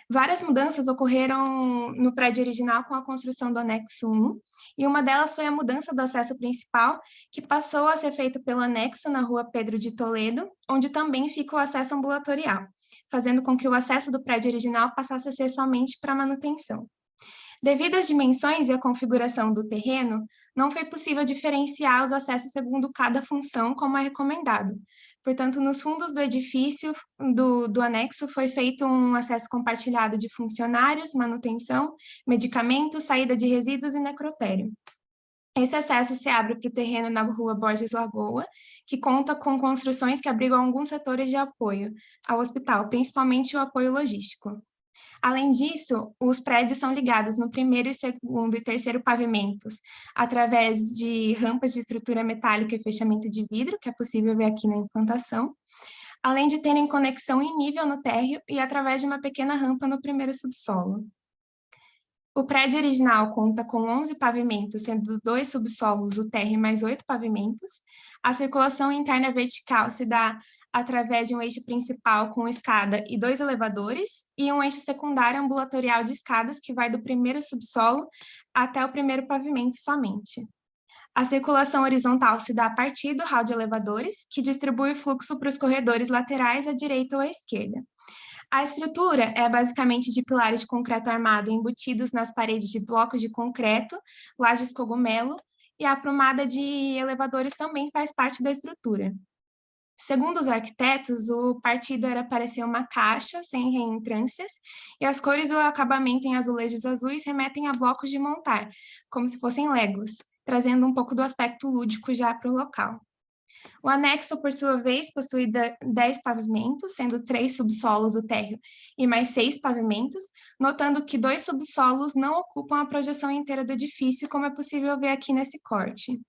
Várias mudanças ocorreram no prédio original com a construção do anexo 1, e uma delas foi a mudança do acesso principal, que passou a ser feito pelo anexo na rua Pedro de Toledo, onde também fica o acesso ambulatorial, fazendo com que o acesso do prédio original passasse a ser somente para manutenção. Devido às dimensões e à configuração do terreno, não foi possível diferenciar os acessos segundo cada função, como é recomendado. Portanto, nos fundos do edifício do anexo foi feito um acesso compartilhado de funcionários, manutenção, medicamentos, saída de resíduos e necrotério. Esse acesso se abre para o terreno na rua Borges Lagoa, que conta com construções que abrigam alguns setores de apoio ao hospital, principalmente o apoio logístico. Além disso, os prédios são ligados no primeiro, segundo e terceiro pavimentos, através de rampas de estrutura metálica e fechamento de vidro, que é possível ver aqui na implantação, além de terem conexão em nível no térreo e através de uma pequena rampa no primeiro subsolo. O prédio original conta com 11 pavimentos, sendo 2 subsolos, o térreo mais 8 pavimentos. A circulação interna vertical se dá através de um eixo principal com escada e 2 elevadores, e um eixo secundário ambulatorial de escadas que vai do primeiro subsolo até o primeiro pavimento somente. A circulação horizontal se dá a partir do hall de elevadores, que distribui o fluxo para os corredores laterais à direita ou à esquerda. A estrutura é basicamente de pilares de concreto armado embutidos nas paredes de blocos de concreto, lajes cogumelo, e a aprumada de elevadores também faz parte da estrutura. Segundo os arquitetos, o partido era para ser uma caixa sem reentrâncias, e as cores e o acabamento em azulejos azuis remetem a blocos de montar, como se fossem legos, trazendo um pouco do aspecto lúdico já para o local. O anexo, por sua vez, possui 10 pavimentos, sendo 3 subsolos do térreo e mais 6 pavimentos, notando que 2 subsolos não ocupam a projeção inteira do edifício, como é possível ver aqui nesse corte.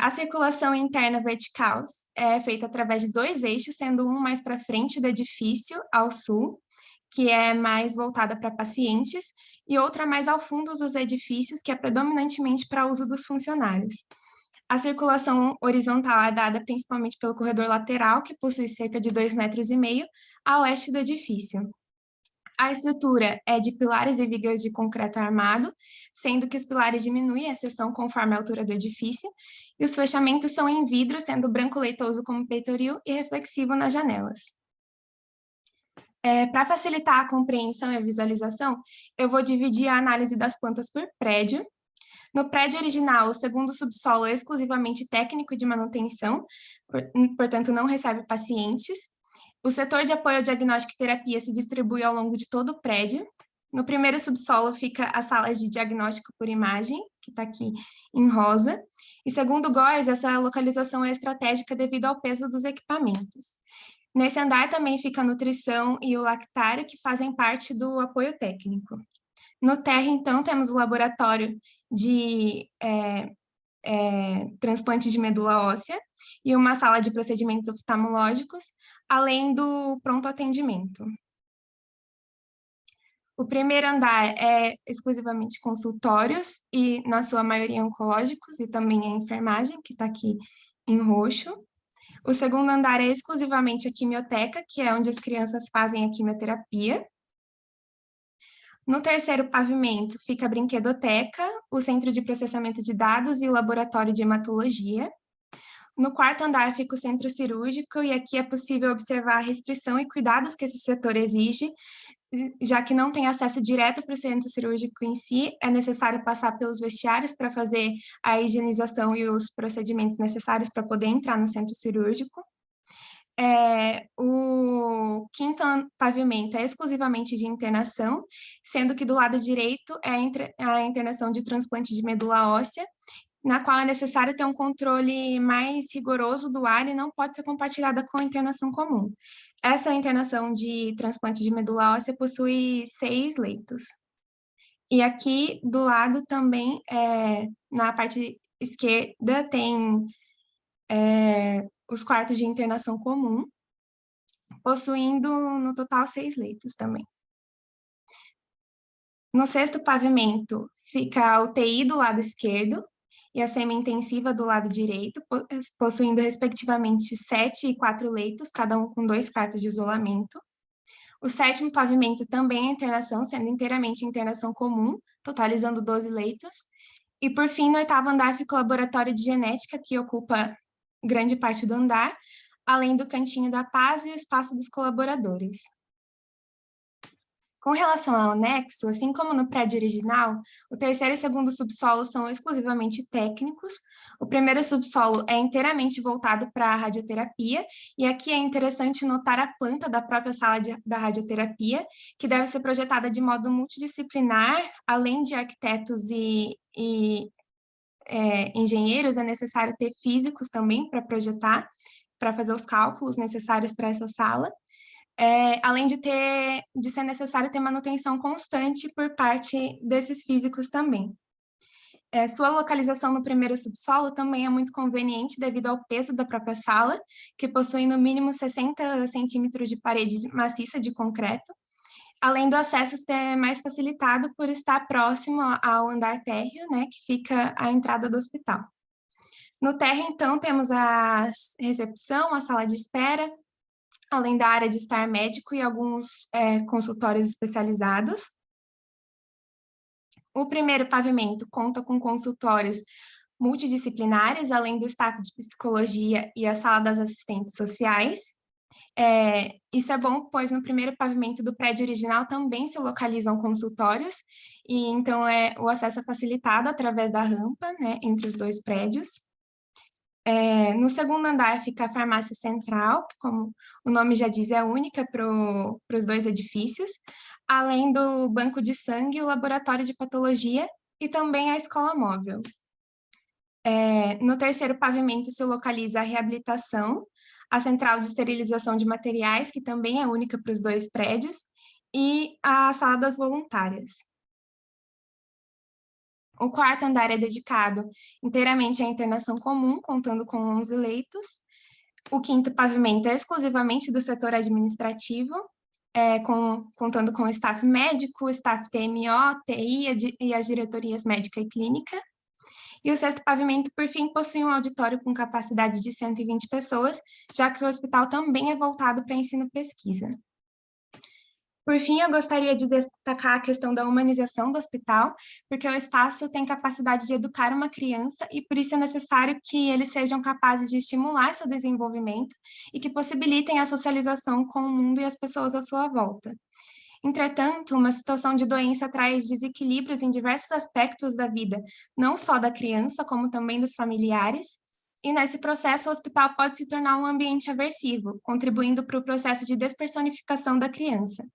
A circulação interna vertical é feita através de 2 eixos, sendo um mais para frente do edifício, ao sul, que é mais voltada para pacientes, e outra mais ao fundo dos edifícios, que é predominantemente para uso dos funcionários. A circulação horizontal é dada principalmente pelo corredor lateral, que possui cerca de 2,5 metros a oeste do edifício. A estrutura é de pilares e vigas de concreto armado, sendo que os pilares diminuem a seção conforme a altura do edifício, e os fechamentos são em vidro, sendo branco leitoso como peitoril e reflexivo nas janelas. Para facilitar a compreensão e a visualização, eu vou dividir a análise das plantas por prédio. No prédio original, o segundo subsolo é exclusivamente técnico de manutenção, portanto não recebe pacientes. O setor de apoio ao diagnóstico e terapia se distribui ao longo de todo o prédio. No primeiro subsolo fica as salas de diagnóstico por imagem, que está aqui em rosa. E segundo o Góes, essa localização é estratégica devido ao peso dos equipamentos. Nesse andar também fica a nutrição e o lactário, que fazem parte do apoio técnico. No térreo, então, temos o laboratório de transplante de medula óssea e uma sala de procedimentos oftalmológicos, além do pronto atendimento. O primeiro andar é exclusivamente consultórios e, na sua maioria, oncológicos e também a enfermagem, que está aqui em roxo. O segundo andar é exclusivamente a quimioteca, que é onde as crianças fazem a quimioterapia. No terceiro pavimento fica a brinquedoteca, o centro de processamento de dados e o laboratório de hematologia. No quarto andar fica o centro cirúrgico, e aqui é possível observar a restrição e cuidados que esse setor exige, já que não tem acesso direto para o centro cirúrgico em si, é necessário passar pelos vestiários para fazer a higienização e os procedimentos necessários para poder entrar no centro cirúrgico. O quinto pavimento é exclusivamente de internação, sendo que do lado direito é a internação de transplante de medula óssea, na qual é necessário ter um controle mais rigoroso do ar e não pode ser compartilhada com a internação comum. Essa internação de transplante de medula óssea possui 6 leitos. E aqui do lado também, na parte esquerda, tem os quartos de internação comum, possuindo no total 6 leitos também. No sexto pavimento fica a UTI do lado esquerdo e a semi-intensiva do lado direito, possuindo respectivamente 7 e 4 leitos, cada um com 2 quartos de isolamento. O sétimo pavimento também é internação, sendo inteiramente internação comum, totalizando 12 leitos. E, por fim, no oitavo andar fica o laboratório de genética, que ocupa grande parte do andar, além do cantinho da paz e o espaço dos colaboradores. Com relação ao anexo, assim como no prédio original, o terceiro e segundo subsolo são exclusivamente técnicos. O primeiro subsolo é inteiramente voltado para a radioterapia, e aqui é interessante notar a planta da própria sala da radioterapia, que deve ser projetada de modo multidisciplinar, além de arquitetos e engenheiros, é necessário ter físicos também para projetar, para fazer os cálculos necessários para essa sala. Além de ser necessário ter manutenção constante por parte desses físicos também. Sua localização no primeiro subsolo também é muito conveniente devido ao peso da própria sala, que possui no mínimo 60 centímetros de parede maciça de concreto, além do acesso ser mais facilitado por estar próximo ao andar térreo, né, que fica à entrada do hospital. No térreo, então, temos a recepção, a sala de espera, além da área de estar médico e alguns consultórios especializados. O primeiro pavimento conta com consultórios multidisciplinares, além do staff de psicologia e a sala das assistentes sociais. Isso é bom, pois no primeiro pavimento do prédio original também se localizam consultórios, e então o acesso é facilitado através da rampa, né, entre os dois prédios. No segundo andar fica a farmácia central, que, como o nome já diz, é única para os dois edifícios, além do banco de sangue, o laboratório de patologia e também a escola móvel. No terceiro pavimento se localiza a reabilitação, a central de esterilização de materiais, que também é única para os dois prédios, e a sala das voluntárias. O quarto andar é dedicado inteiramente à internação comum, contando com 11 leitos. O quinto pavimento é exclusivamente do setor administrativo, contando com o staff médico, staff TMO, TI e as diretorias médica e clínica. E o sexto pavimento, por fim, possui um auditório com capacidade de 120 pessoas, já que o hospital também é voltado para ensino e pesquisa. Por fim, eu gostaria de destacar a questão da humanização do hospital, porque o espaço tem capacidade de educar uma criança e por isso é necessário que eles sejam capazes de estimular seu desenvolvimento e que possibilitem a socialização com o mundo e as pessoas à sua volta. Entretanto, uma situação de doença traz desequilíbrios em diversos aspectos da vida, não só da criança, como também dos familiares, e nesse processo o hospital pode se tornar um ambiente aversivo, contribuindo para o processo de despersonificação da criança.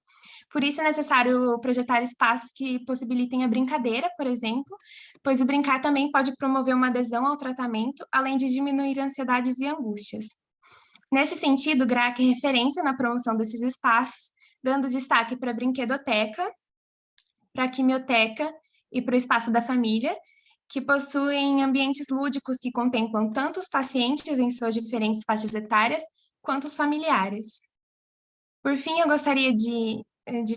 Por isso é necessário projetar espaços que possibilitem a brincadeira, por exemplo, pois o brincar também pode promover uma adesão ao tratamento, além de diminuir ansiedades e angústias. Nesse sentido, o GRAAC é referência na promoção desses espaços, dando destaque para a brinquedoteca, para a quimioteca e para o espaço da família, que possuem ambientes lúdicos que contemplam tanto os pacientes em suas diferentes faixas etárias, quanto os familiares. Por fim, eu gostaria de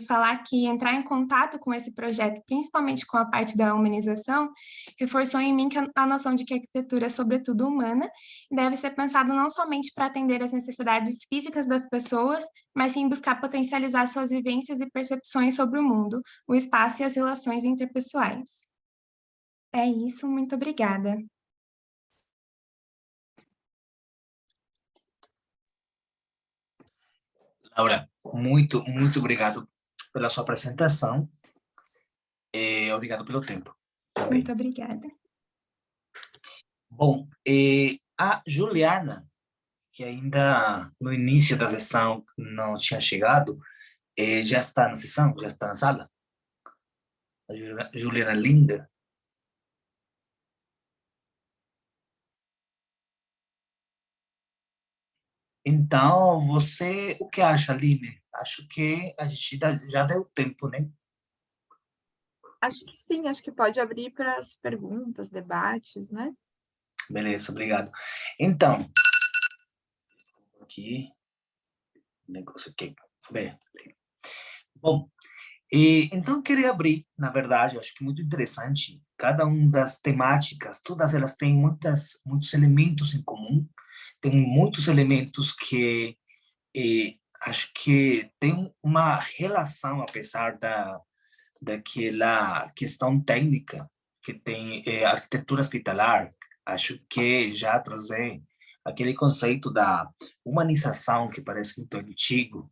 falar que entrar em contato com esse projeto, principalmente com a parte da humanização, reforçou em mim que a noção de que a arquitetura é sobretudo humana e deve ser pensado não somente para atender às necessidades físicas das pessoas, mas sim buscar potencializar suas vivências e percepções sobre o mundo, o espaço e as relações interpessoais. É isso, muito obrigada. Laura, muito obrigado pela sua apresentação e obrigado pelo tempo também. Muito obrigada. Bom, a Juliana, que ainda no início da sessão não tinha chegado, já está na sessão? Já está na sala? A Juliana Linda. Então, o que acha, Aline? Acho que a gente já deu tempo, né? Acho que sim, acho que pode abrir para as perguntas, debates, né? Beleza, obrigado. Então, aqui. negócio aqui. Bem. Bom, e então eu queria abrir, na verdade, eu acho que muito interessante, cada uma das temáticas, todas elas têm muitos elementos em comum, tem muitos elementos que acho que tem uma relação, apesar daquela questão técnica que tem arquitetura hospitalar, acho que já trazer aquele conceito da humanização que parece muito antigo,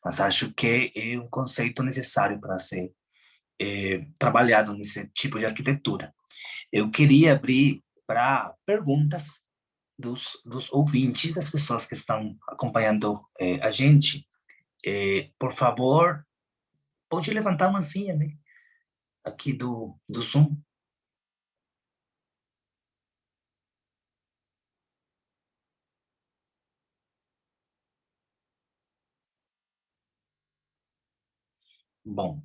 mas acho que é um conceito necessário para ser trabalhado nesse tipo de arquitetura. Eu queria abrir para perguntas dos ouvintes, das pessoas que estão acompanhando a gente. Por favor, pode levantar a mãozinha, né? Aqui do Zoom. Bom,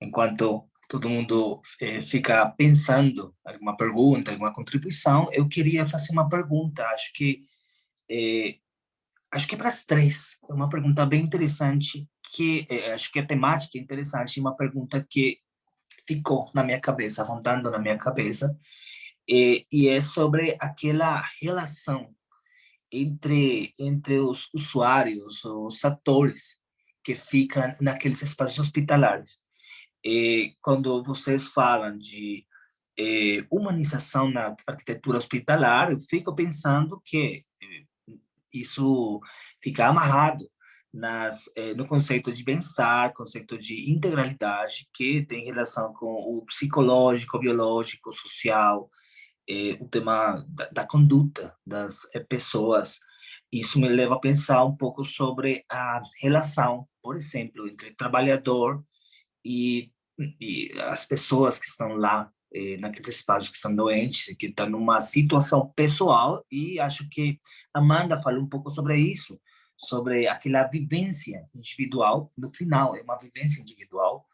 enquanto todo mundo fica pensando alguma pergunta, alguma contribuição, eu queria fazer uma pergunta. Acho que para as três é uma pergunta bem interessante que acho que a temática é interessante, uma pergunta que ficou na minha cabeça, rondando na minha cabeça, e é sobre aquela relação entre os usuários, os atores que ficam naqueles espaços hospitalares. Quando vocês falam de humanização na arquitetura hospitalar, eu fico pensando que isso fica amarrado no conceito de bem-estar, conceito de integralidade, que tem relação com o psicológico, biológico, social, o tema da conduta das pessoas. Isso me leva a pensar um pouco sobre a relação, por exemplo, entre trabalhador e as pessoas que estão lá naqueles espaços, que são doentes, que estão numa situação pessoal, e acho que Amanda falou um pouco sobre isso, sobre aquela vivência individual. No final é uma vivência individual,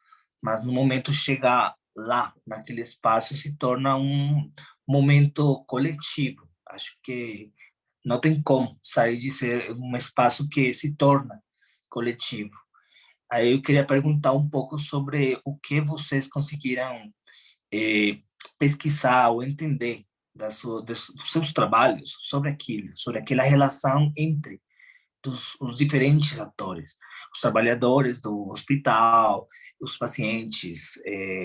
mas no momento chegar lá naquele espaço se torna um momento coletivo. Acho que não tem como sair de ser um espaço que se torna coletivo. Aí eu queria perguntar um pouco sobre o que vocês conseguiram pesquisar ou entender dos seus trabalhos sobre aquilo, sobre aquela relação entre os diferentes atores, os trabalhadores do hospital, os pacientes,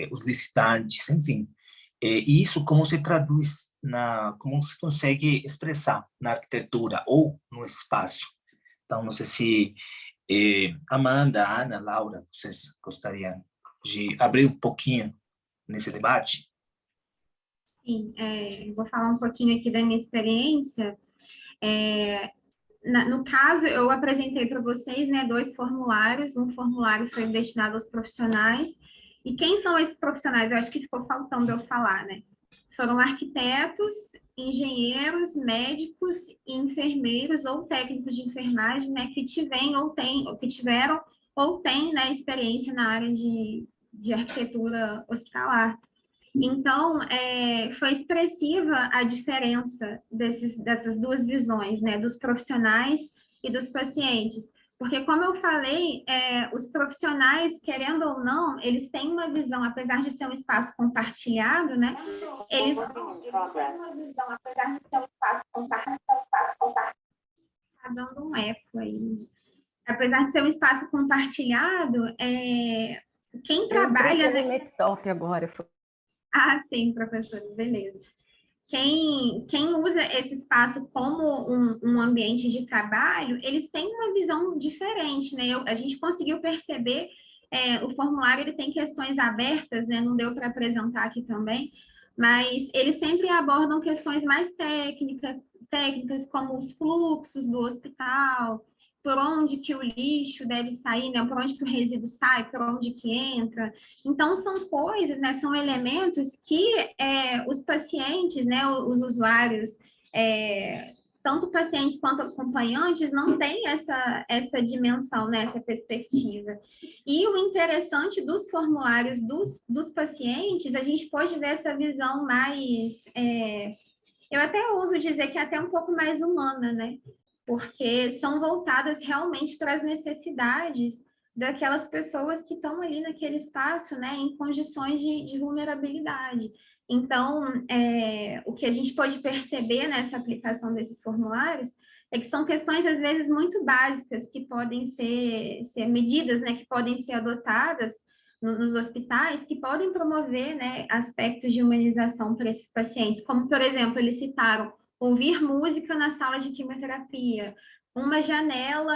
os visitantes, enfim. E isso como se traduz, como se consegue expressar na arquitetura ou no espaço. Então, não sei se Amanda, Ana, Laura, vocês gostariam de abrir um pouquinho nesse debate? Sim, vou falar um pouquinho aqui da minha experiência. No caso, eu apresentei para vocês, né, 2 formulários. Um formulário foi destinado aos profissionais. E quem são esses profissionais? Eu acho que ficou faltando eu falar, né? Foram arquitetos, engenheiros, médicos, enfermeiros ou técnicos de enfermagem, né, que tiveram ou têm, né, experiência na área de arquitetura hospitalar. Então, foi expressiva a diferença dessas 2 visões, né, dos profissionais e dos pacientes. Porque, como eu falei, os profissionais, querendo ou não, eles têm uma visão, apesar de ser um espaço compartilhado, né, eles têm uma visão, apesar de ser um espaço compartilhado, está dando um eco aí. Apesar de ser um espaço compartilhado, quem trabalha... Eu laptop agora. Ah, sim, professor, beleza. Quem usa esse espaço como um ambiente de trabalho, eles têm uma visão diferente, né? A gente conseguiu perceber, o formulário ele tem questões abertas, né? Não deu para apresentar aqui também, mas eles sempre abordam questões mais técnicas como os fluxos do hospital, por onde que o lixo deve sair, né? Por onde que o resíduo sai, por onde que entra. Então, são coisas, né? São elementos que os pacientes, né? Os usuários, tanto pacientes quanto acompanhantes, não têm essa dimensão, né? Essa perspectiva. E o interessante dos formulários dos pacientes, a gente pode ver essa visão mais... eu até ouso dizer que é até um pouco mais humana, né? porque são voltadas realmente para as necessidades daquelas pessoas que estão ali naquele espaço, né, em condições de vulnerabilidade. Então, o que a gente pode perceber nessa aplicação desses formulários é que são questões, às vezes, muito básicas, que podem ser medidas, né, que podem ser adotadas nos hospitais, que podem promover, né, aspectos de humanização para esses pacientes, como, por exemplo, eles citaram ouvir música na sala de quimioterapia, uma janela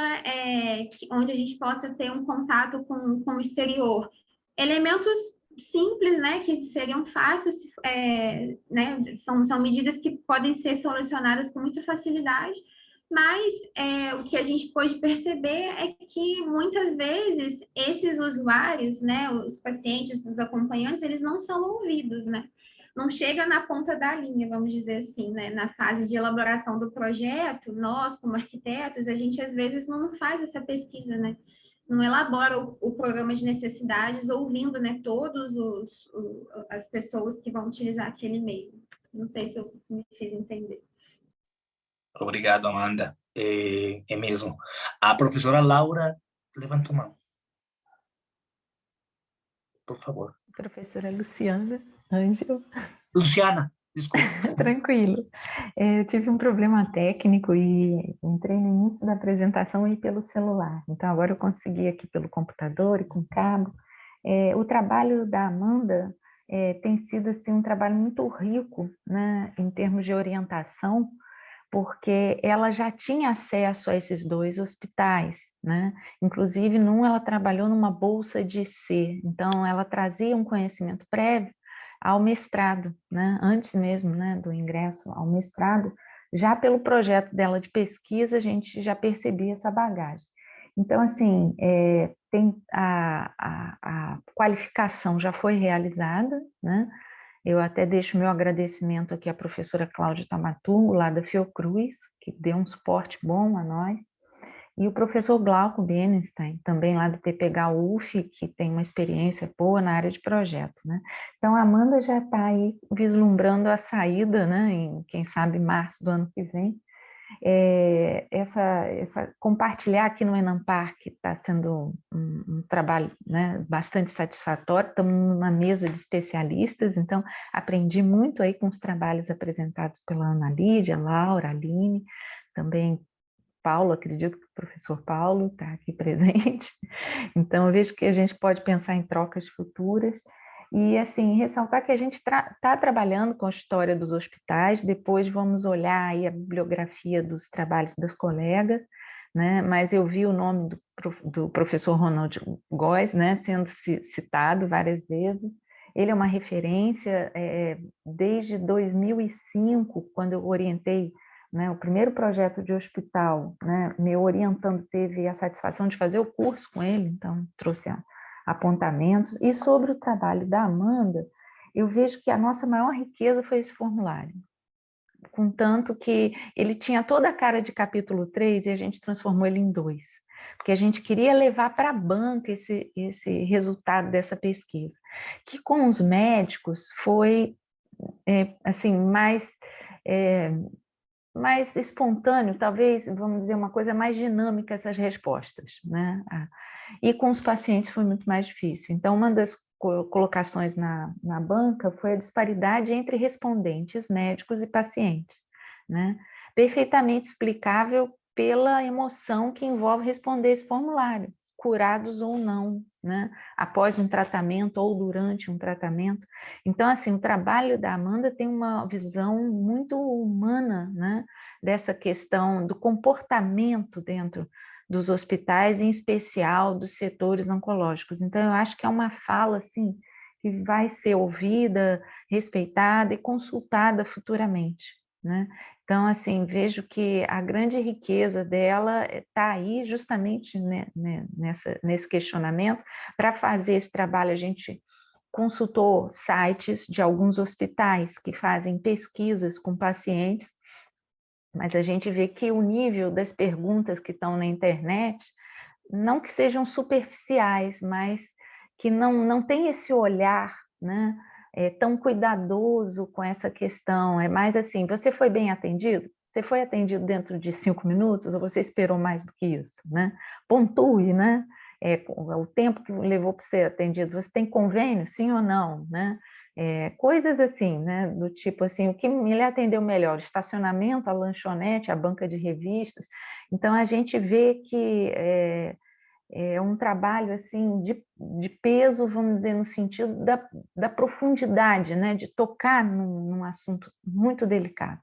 onde a gente possa ter um contato com o exterior. Elementos simples, né, que seriam fáceis, né, são medidas que podem ser solucionadas com muita facilidade, mas o que a gente pode perceber é que muitas vezes esses usuários, né, os pacientes, os acompanhantes, eles não são ouvidos, né? Não chega na ponta da linha, vamos dizer assim, né? Na fase de elaboração do projeto, nós, como arquitetos, a gente às vezes não faz essa pesquisa, né? Não elabora o programa de necessidades ouvindo, né, todas as pessoas que vão utilizar aquele meio. Não sei se eu me fiz entender. Obrigado, Amanda. É mesmo. A professora Laura levantou a mão. Por favor. Professora Luciana Ângelo. Luciana, desculpa. Tranquilo. Eu tive um problema técnico e entrei no início da apresentação e pelo celular. Então, agora eu consegui aqui pelo computador e com cabo. O trabalho da Amanda tem sido assim, um trabalho muito rico, né, em termos de orientação, porque ela já tinha acesso a esses 2 hospitais, né? Inclusive, num ela trabalhou numa bolsa de C, então ela trazia um conhecimento prévio ao mestrado, né? Antes mesmo, né, do ingresso ao mestrado, já pelo projeto dela de pesquisa, a gente já percebia essa bagagem. Então, assim, tem a qualificação já foi realizada, né? Eu até deixo meu agradecimento aqui à professora Cláudia Tamaturgo, lá da Fiocruz, que deu um suporte bom a nós, e o professor Glauco Benenstein, também lá do TPH-UF, que tem uma experiência boa na área de projeto, né? Então, a Amanda já está aí vislumbrando a saída, né, em, quem sabe, março do ano que vem. Compartilhar aqui no Enampar, que está sendo um trabalho, né, bastante satisfatório. Estamos numa mesa de especialistas, então aprendi muito aí com os trabalhos apresentados pela Ana Lídia, Laura, Aline, também Paulo, acredito que o professor Paulo está aqui presente. Então eu vejo que a gente pode pensar em trocas futuras. E, assim, ressaltar que a gente está trabalhando com a história dos hospitais, depois vamos olhar aí a bibliografia dos trabalhos das colegas, né? Mas eu vi o nome do professor Ronald Góes, né, sendo citado várias vezes. Ele é uma referência desde 2005, quando eu orientei, né, o primeiro projeto de hospital, né, me orientando, teve a satisfação de fazer o curso com ele, então trouxe apontamentos. E sobre o trabalho da Amanda, eu vejo que a nossa maior riqueza foi esse formulário, contanto que ele tinha toda a cara de capítulo 3 e a gente transformou ele em 2, porque a gente queria levar para a banca esse resultado dessa pesquisa, que com os médicos foi assim, mais espontâneo, talvez, vamos dizer, uma coisa mais dinâmica essas respostas, né? E com os pacientes foi muito mais difícil. Então, uma das colocações na banca foi a disparidade entre respondentes, médicos e pacientes, né? Perfeitamente explicável pela emoção que envolve responder esse formulário, curados ou não, né? Após um tratamento ou durante um tratamento. Então, assim, o trabalho da Amanda tem uma visão muito humana, né, dessa questão do comportamento dentro dos hospitais, em especial dos setores oncológicos. Então, eu acho que é uma fala, assim, que vai ser ouvida, respeitada e consultada futuramente, né? Então, assim, vejo que a grande riqueza dela está aí justamente, né, nesse questionamento. Para fazer esse trabalho, a gente consultou sites de alguns hospitais que fazem pesquisas com pacientes, mas a gente vê que o nível das perguntas que estão na internet, não que sejam superficiais, mas que não tem esse olhar, né, tão cuidadoso com essa questão. É mais assim, você foi bem atendido? Você foi atendido dentro de 5 minutos ou você esperou mais do que isso, né? Pontue, né? O tempo que levou para ser atendido, você tem convênio, sim ou não, né? Coisas assim, né? Do tipo assim, o que me atendeu melhor? O estacionamento, a lanchonete, a banca de revistas. Então, a gente vê que é um trabalho assim de peso, vamos dizer, no sentido da profundidade, né? De tocar num assunto muito delicado.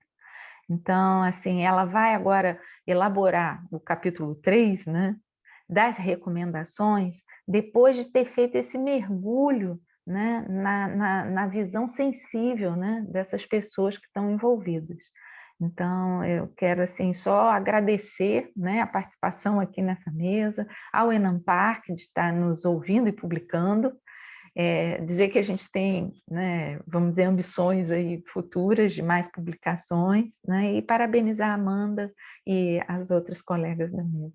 Então, assim, ela vai agora elaborar o capítulo 3, né, das recomendações, depois de ter feito esse mergulho, né, na visão sensível, né, dessas pessoas que estão envolvidas. Então, eu quero assim, só agradecer, né, a participação aqui nessa mesa, ao Enamparc de estar nos ouvindo e publicando, dizer que a gente tem, né, vamos dizer, ambições aí futuras de mais publicações, né, e parabenizar a Amanda e as outras colegas da mesa.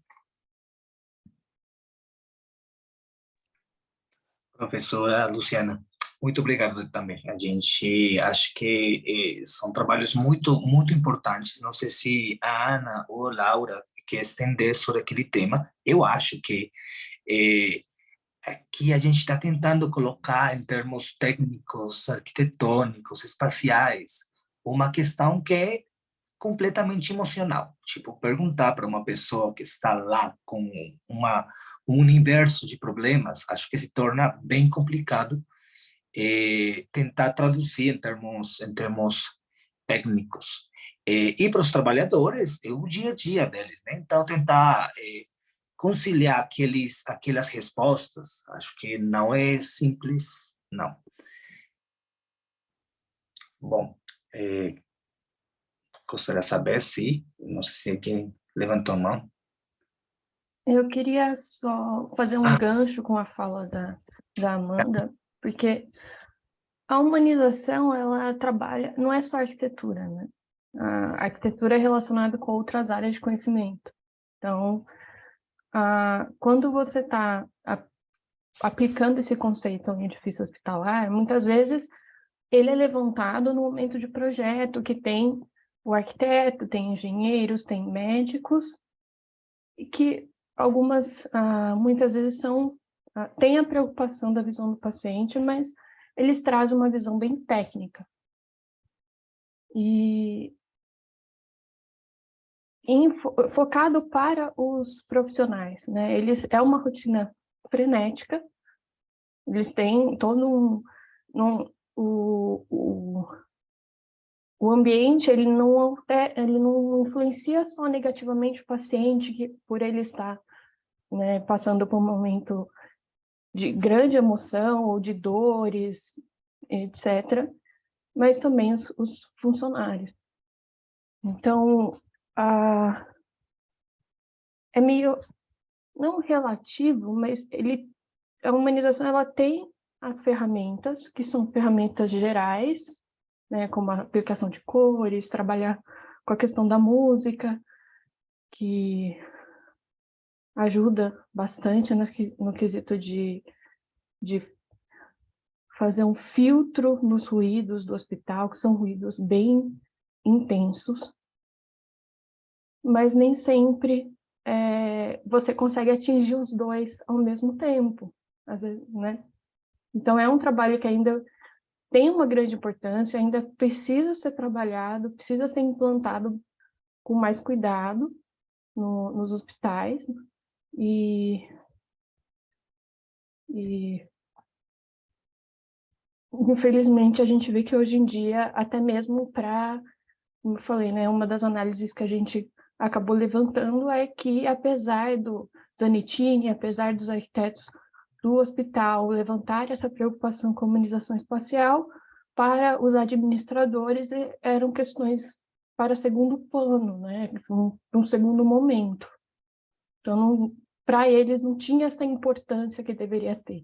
Professora Luciana, muito obrigado também. A gente acho que são trabalhos muito importantes. Não sei se a Ana ou a Laura quer estender sobre aquele tema. Eu acho que aqui a gente está tentando colocar em termos técnicos, arquitetônicos, espaciais, uma questão que é completamente emocional. Tipo, perguntar para uma pessoa que está lá com um universo de problemas, acho que se torna bem complicado tentar traduzir em termos técnicos. E para os trabalhadores, é o dia a dia deles, né? Então, tentar conciliar aquelas respostas, acho que não é simples, não. Bom, gostaria de saber se, não sei se alguém levantou a mão. Eu queria só fazer um gancho com a fala da Amanda, porque a humanização, ela trabalha, não é só arquitetura, né? A arquitetura é relacionada com outras áreas de conhecimento. Então, quando você está aplicando esse conceito em edifício hospitalar, muitas vezes ele é levantado no momento de projeto, que tem o arquiteto, tem engenheiros, tem médicos, e que muitas vezes têm a preocupação da visão do paciente, mas eles trazem uma visão bem técnica. E focado para os profissionais, né? É uma rotina frenética, eles têm todo o ambiente, ele não influencia só negativamente o paciente, por ele estar, né, passando por um momento de grande emoção ou de dores, etc., mas também os funcionários. Então, é meio, não relativo, mas a humanização ela tem as ferramentas, que são ferramentas gerais, né, como a aplicação de cores, trabalhar com a questão da música, que ajuda bastante no quesito de fazer um filtro nos ruídos do hospital, que são ruídos bem intensos, mas nem sempre você consegue atingir os dois ao mesmo tempo, às vezes, né? Então, é um trabalho que ainda tem uma grande importância, ainda precisa ser trabalhado, precisa ser implantado com mais cuidado nos hospitais, e infelizmente a gente vê que hoje em dia, até mesmo como eu falei, né, uma das análises que a gente acabou levantando é que, apesar do Zanettini, apesar dos arquitetos do hospital levantar essa preocupação com a humanização espacial, para os administradores eram questões para segundo plano, né, um segundo momento. Então, para eles não tinha essa importância que deveria ter.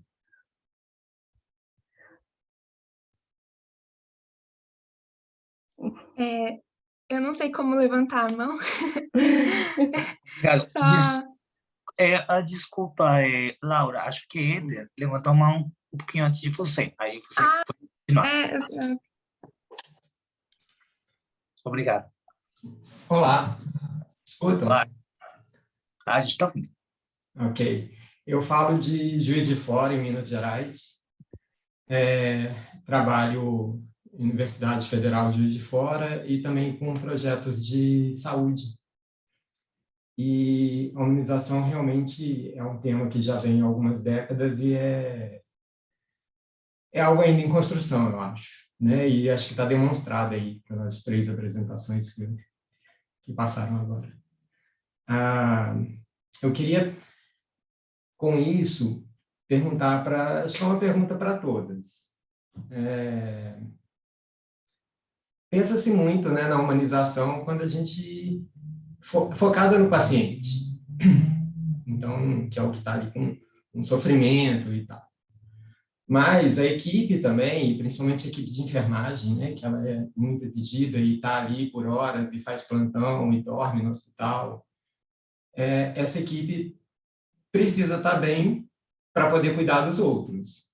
Eu não sei como levantar a mão. Obrigado. Só... Desculpa, Laura, acho que Eder levantou a mão um pouquinho antes de você. Aí você pode continuar. Exato. Obrigado. Olá, escutam? Olá. A gente está ouvindo. Ok. Eu falo de Juiz de Fora, em Minas Gerais. Trabalho em Universidade Federal de Juiz de Fora e também com projetos de saúde. E a humanização realmente é um tema que já vem há algumas décadas e é algo ainda em construção, eu acho, né? E acho que está demonstrado aí pelas 3 apresentações que passaram agora. Eu queria, com isso, perguntar para... Acho que é uma pergunta para todas. Pensa-se muito, né, na humanização quando a gente... focada no paciente. Então, que é o que está ali com um sofrimento e tal. Mas a equipe também, principalmente a equipe de enfermagem, né, que ela é muito exigida e está ali por horas e faz plantão e dorme no hospital, essa equipe precisa estar bem para poder cuidar dos outros.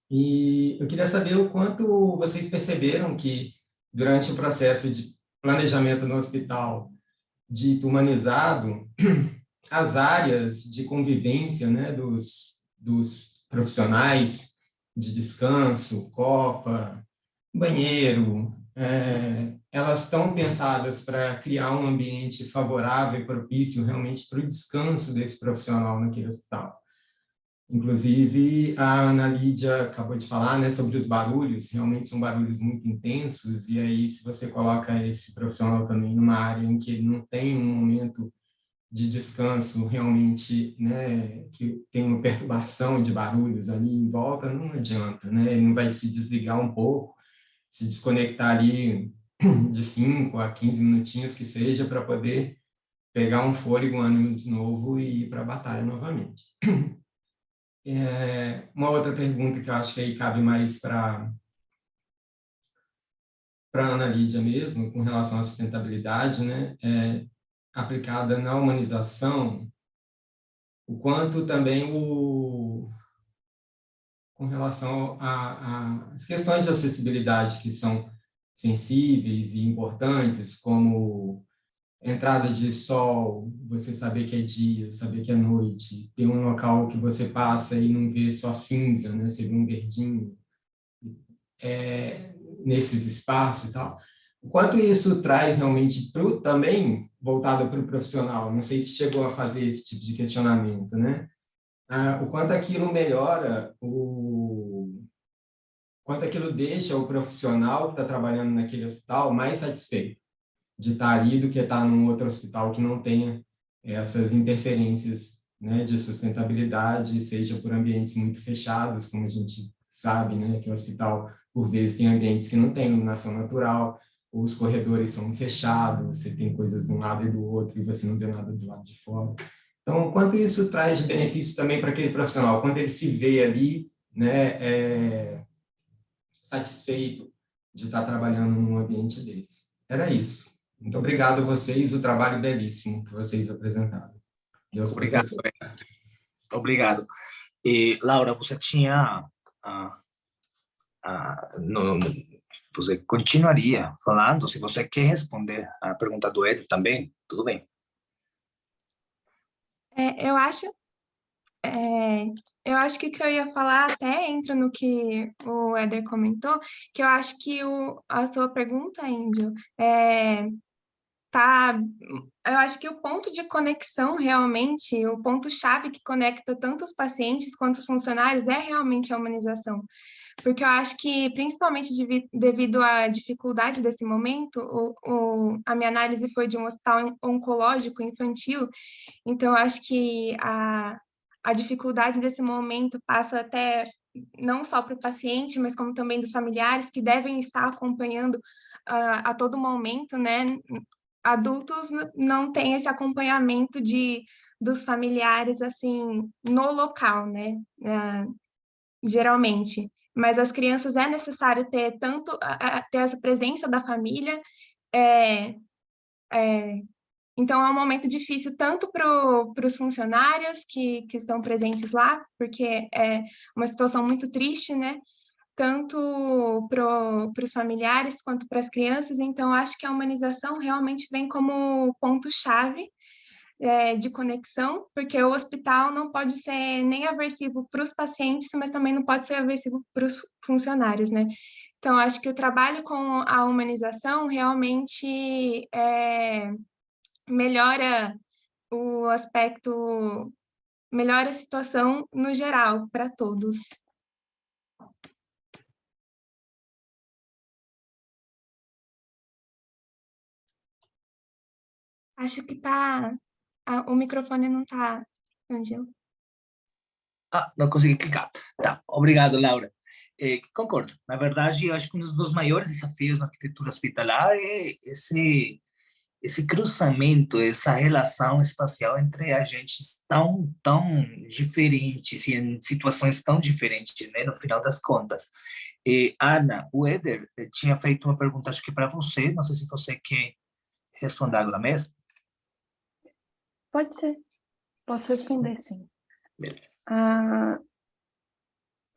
E eu queria saber o quanto vocês perceberam que, durante o processo de planejamento no hospital dito humanizado, as áreas de convivência, né, dos profissionais, de descanso, copa, banheiro, elas estão pensadas para criar um ambiente favorável e propício realmente para o descanso desse profissional naquele hospital. Inclusive, a Ana Lídia acabou de falar, né, sobre os barulhos, realmente são barulhos muito intensos, e aí se você coloca esse profissional também numa área em que ele não tem um momento de descanso realmente, né, que tem uma perturbação de barulhos ali em volta, não adianta, né? Ele não vai se desligar um pouco, se desconectar ali de 5 a 15 minutinhos que seja para poder pegar um fôlego, um ânimo de novo e ir para a batalha novamente. Uma outra pergunta que eu acho que aí cabe mais para a Ana Lídia mesmo, com relação à sustentabilidade, né, aplicada na humanização, o quanto também com relação às questões de acessibilidade que são sensíveis e importantes, como entrada de sol, você saber que é dia, saber que é noite, ter um local que você passa e não vê só cinza, né? Você vê um verdinho nesses espaços e tal. O quanto isso traz realmente também voltado para o profissional, não sei se chegou a fazer esse tipo de questionamento, né? O quanto aquilo melhora, quanto aquilo deixa o profissional que está trabalhando naquele hospital mais satisfeito de estar ali do que estar num outro hospital que não tenha essas interferências, né, de sustentabilidade, seja por ambientes muito fechados, como a gente sabe, né, que o hospital, por vezes, tem ambientes que não tem iluminação natural, os corredores são fechados, você tem coisas de um lado e do outro e você não vê nada do lado de fora. Então, quanto isso traz de benefício também para aquele profissional, quando ele se vê ali, né, satisfeito de estar trabalhando num ambiente desse. Era isso. Muito obrigado a vocês, o trabalho belíssimo que vocês apresentaram. Deus Obrigado. Obrigado. E, Laura, você tinha... você continuaria falando, se você quer responder a pergunta do Ed também, tudo bem. Eu acho que o que eu ia falar até entra no que o Éder comentou, que eu acho que a sua pergunta, Índio, eu acho que o ponto de conexão realmente, o ponto-chave que conecta tanto os pacientes quanto os funcionários é realmente a humanização. Porque eu acho que, principalmente devido à dificuldade desse momento, a minha análise foi de um hospital oncológico infantil, então eu acho que a dificuldade desse momento passa até não só para o paciente, mas como também dos familiares que devem estar acompanhando a todo momento, né? Adultos não têm esse acompanhamento dos familiares, assim, no local, né? Geralmente. Mas as crianças é necessário ter ter essa presença da família, então é um momento difícil tanto para os funcionários que estão presentes lá, porque é uma situação muito triste, né? tanto para os familiares quanto para as crianças. Então, acho que a humanização realmente vem como ponto-chave de conexão, porque o hospital não pode ser nem aversivo para os pacientes, mas também não pode ser aversivo para os funcionários, né? Então, acho que o trabalho com a humanização realmente melhora o aspecto, melhora a situação no geral, para todos. Acho que o microfone não está, Ângelo. Não consegui clicar. Tá, obrigado, Laura. Concordo. Na verdade, eu acho que um dos maiores desafios na arquitetura hospitalar é esse cruzamento, essa relação espacial entre agentes tão diferentes e em situações tão diferentes, né, no final das contas. Ana, o Éder tinha feito uma pergunta, acho que para você, não sei se você quer responder agora mesmo. Pode ser, posso responder, sim. Beleza.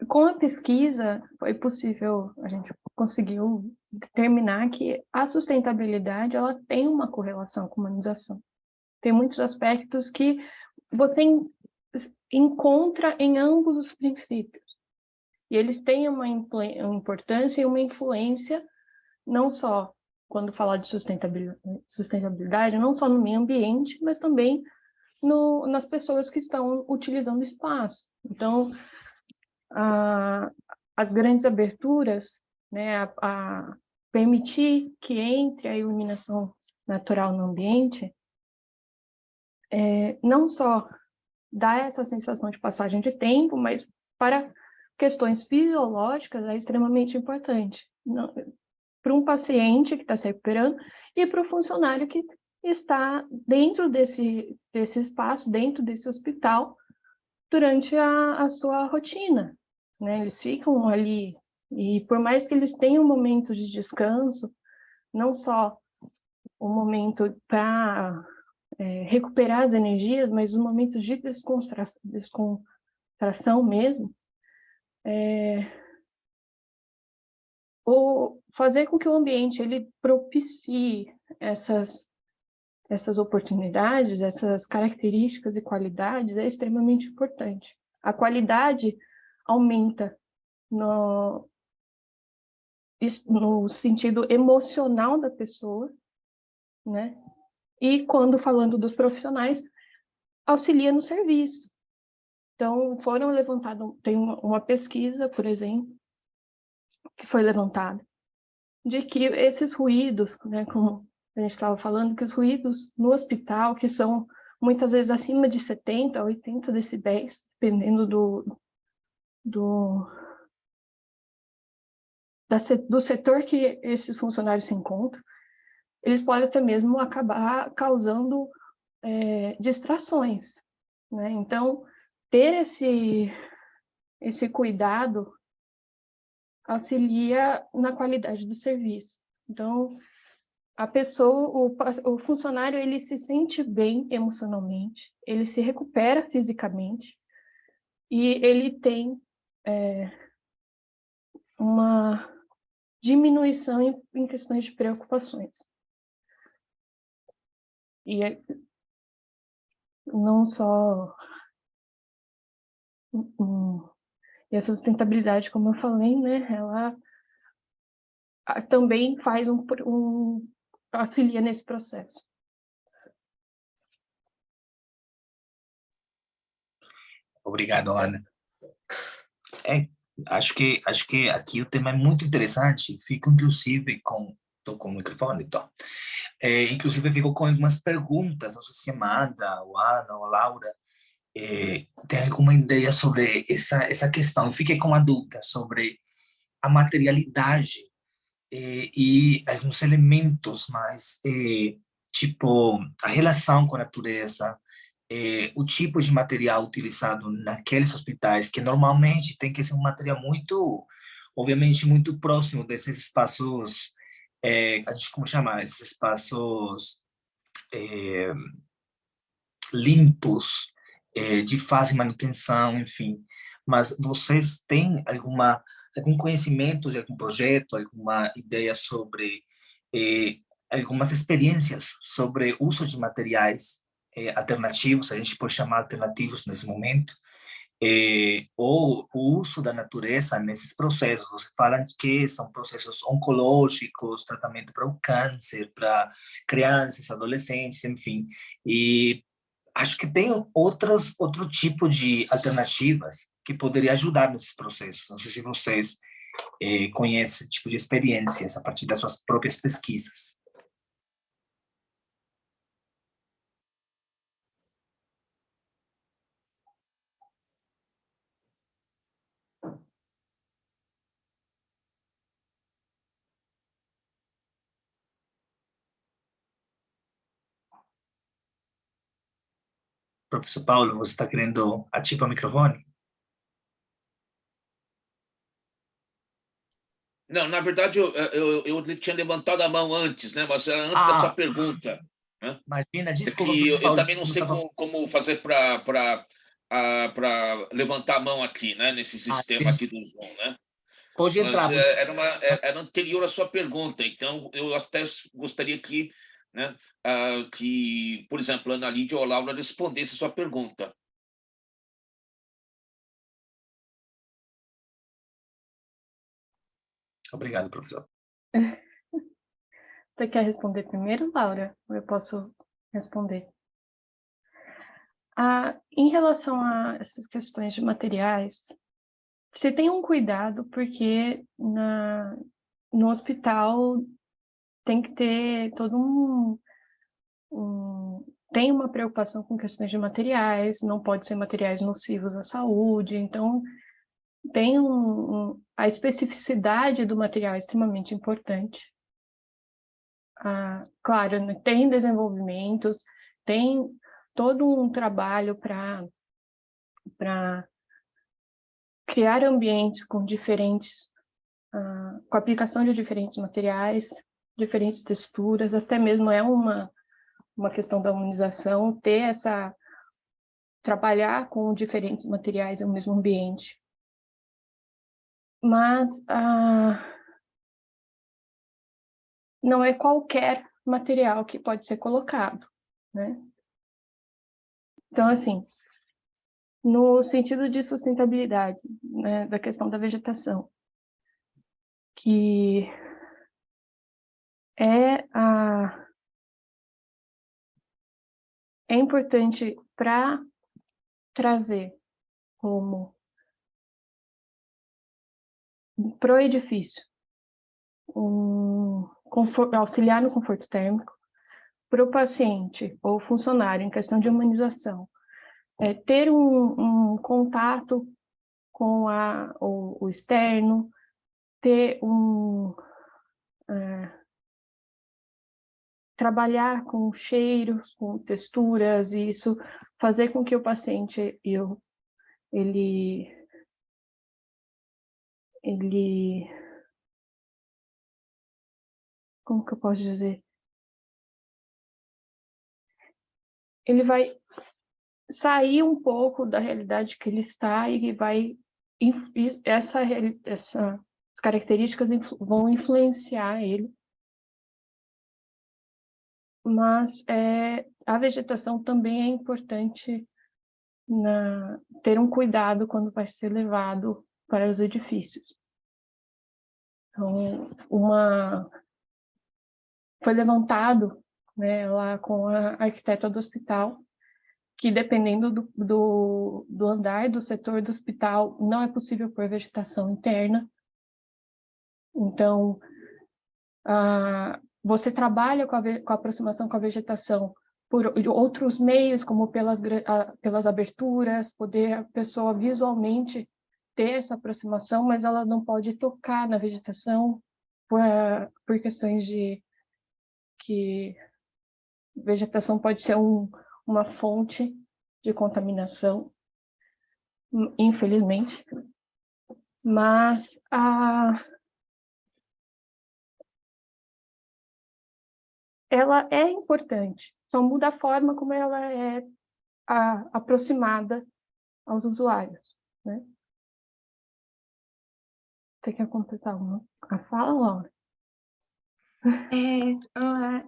Com a pesquisa, foi possível, a gente conseguiu determinar que a sustentabilidade ela tem uma correlação com a humanização. Tem muitos aspectos que você encontra em ambos os princípios. E eles têm uma importância e uma influência, não só quando falar de sustentabilidade, não só no meio ambiente, mas também nas pessoas que estão utilizando o espaço. Então, as grandes aberturas, né, a permitir que entre a iluminação natural no ambiente, não só dá essa sensação de passagem de tempo, mas para questões fisiológicas é extremamente importante. Para um paciente que está se recuperando e para o funcionário que está dentro desse espaço, dentro desse hospital, durante a sua rotina, né? Eles ficam ali, e por mais que eles tenham momentos de descanso, não só o momento para recuperar as energias, mas os momentos de descontração mesmo, ou fazer com que o ambiente ele propicie essas oportunidades, essas características e qualidades é extremamente importante. A qualidade aumenta no sentido emocional da pessoa, né? E quando falando dos profissionais, auxilia no serviço. Então, foram levantadas, tem uma pesquisa, por exemplo, que foi levantada, de que esses ruídos, né, como a gente estava falando, que os ruídos no hospital, que são muitas vezes acima de 70 a 80 decibéis, dependendo do setor que esses funcionários se encontram, eles podem até mesmo acabar causando distrações, né? Então, ter esse cuidado auxilia na qualidade do serviço. Então, a pessoa, o funcionário, ele se sente bem emocionalmente, ele se recupera fisicamente e ele tem uma diminuição em questões de preocupações. E não só e a sustentabilidade, como eu falei, né, ela também faz auxilia nesse processo. Obrigado, Ana. Acho que aqui o tema é muito interessante. Fico, inclusive, estou com o microfone, então. Inclusive, fico com algumas perguntas. Não sei se a Amanda, ou a Ana, ou a Laura tem alguma ideia sobre essa questão. Fiquei com uma dúvida sobre a materialidade e alguns elementos mais, tipo, a relação com a natureza, o tipo de material utilizado naqueles hospitais, que normalmente tem que ser um material muito, obviamente, muito próximo desses espaços, a gente como chama, esses espaços limpos, de fácil manutenção, enfim. mas vocês têm algum conhecimento de algum projeto, alguma ideia sobre algumas experiências sobre uso de materiais alternativos, a gente pode chamar alternativos nesse momento, ou o uso da natureza nesses processos? Você fala que são processos oncológicos, tratamento para o câncer, para crianças, adolescentes, enfim, e acho que tem outro tipo de alternativas que poderia ajudar nesses processos. Não sei se vocês conhecem esse tipo de experiências a partir das suas próprias pesquisas. Professor Paulo, você está querendo ativar o microfone? Não, na verdade, eu tinha levantado a mão antes, né? Mas era antes da sua pergunta. Né? Imagina, desculpa. Que eu também não sei como fazer para levantar a mão aqui, né? Nesse sistema aqui do Zoom, né? Pode entrar. Mas era anterior à sua pergunta, então eu até gostaria que, né, que, por exemplo, a Ana Lídia ou a Laura respondesse a sua pergunta. Obrigado, professor. Você quer responder primeiro, Laura? Ou eu posso responder? Em relação a essas questões de materiais, você tem um cuidado, porque no hospital tem que ter todo tem uma preocupação com questões de materiais, não pode ser materiais nocivos à saúde, então tem a especificidade do material é extremamente importante. Claro, tem desenvolvimentos, tem todo um trabalho para criar ambientes com com a aplicação de diferentes materiais, diferentes texturas, até mesmo é uma questão da harmonização, trabalhar com diferentes materiais no mesmo ambiente. Mas não é qualquer material que pode ser colocado, né? Então, assim, no sentido de sustentabilidade, né, da questão da vegetação, que é importante para trazer como para o edifício auxiliar no conforto térmico, para o paciente ou funcionário em questão de humanização, ter um contato com o externo, ter trabalhar com cheiros, com texturas, e isso fazer com que o paciente ele como que eu posso dizer? Ele vai sair um pouco da realidade que ele está e essas características vão influenciar ele. Mas a vegetação também é importante ter um cuidado quando vai ser levado para os edifícios. Então, foi levantado, né, lá com a arquiteta do hospital, que dependendo do andar, do setor do hospital, não é possível pôr vegetação interna. Então, você trabalha com a aproximação com a vegetação por outros meios, como pelas aberturas, poder a pessoa visualmente ter essa aproximação, mas ela não pode tocar na vegetação por questões de que vegetação pode ser uma fonte de contaminação, infelizmente. Mas ela é importante, só muda a forma como ela é aproximada aos usuários, né? Você quer completar a fala, Laura? Olá.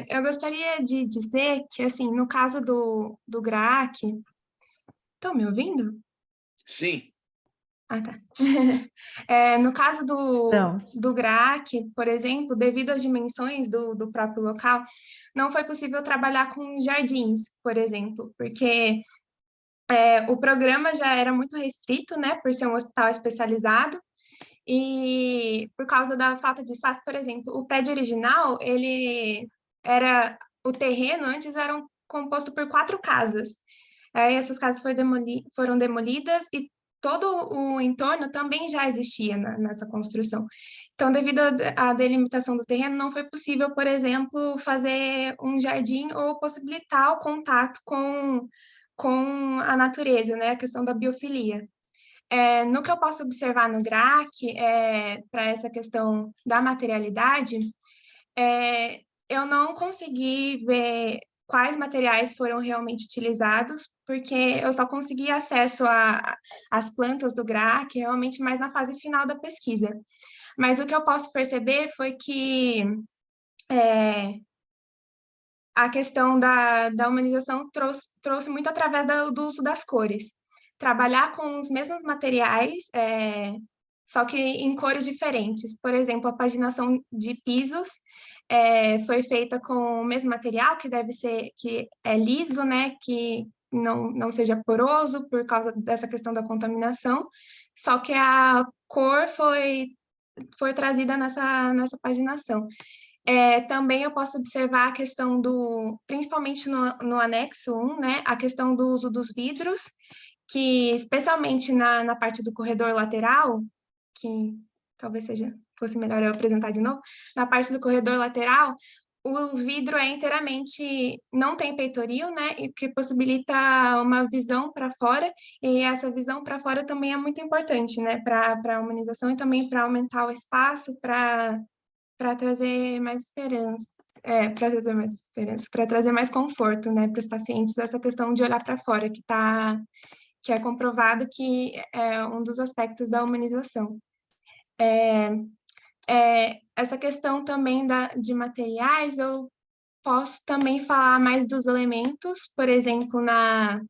Eu gostaria de dizer que, assim, no caso do GRAAC... Estão me ouvindo? Sim. Ah, tá. No caso do GRAAC, por exemplo, devido às dimensões do próprio local, não foi possível trabalhar com jardins, por exemplo, porque o programa já era muito restrito, né, por ser um hospital especializado, e por causa da falta de espaço, por exemplo, o prédio original, o terreno antes era composto por 4 casas. Aí essas casas foram demolidas e todo o entorno também já existia nessa construção. Então, devido à delimitação do terreno, não foi possível, por exemplo, fazer um jardim ou possibilitar o contato com a natureza, né? A questão da biofilia. No que eu posso observar no GRAAC, para essa questão da materialidade, eu não consegui ver quais materiais foram realmente utilizados, porque eu só consegui acesso às plantas do GRAAC realmente mais na fase final da pesquisa. Mas o que eu posso perceber foi que a questão da humanização trouxe muito através do uso das cores. Trabalhar com os mesmos materiais, só que em cores diferentes. Por exemplo, a paginação de pisos foi feita com o mesmo material, que é liso, né, que não seja poroso por causa dessa questão da contaminação, só que a cor foi trazida nessa paginação. Também eu posso observar a questão principalmente no anexo 1, né, a questão do uso dos vidros, que especialmente na parte do corredor lateral, que talvez fosse melhor eu apresentar de novo, na parte do corredor lateral, o vidro inteiramente, não tem peitoril, né, e que possibilita uma visão para fora, e essa visão para fora também é muito importante, né, para a humanização e também para aumentar o espaço, para trazer mais esperança, para trazer mais conforto, né, para os pacientes, essa questão de olhar para fora, que é comprovado que é um dos aspectos da humanização. Essa questão também de materiais, eu posso também falar mais dos elementos, por exemplo, na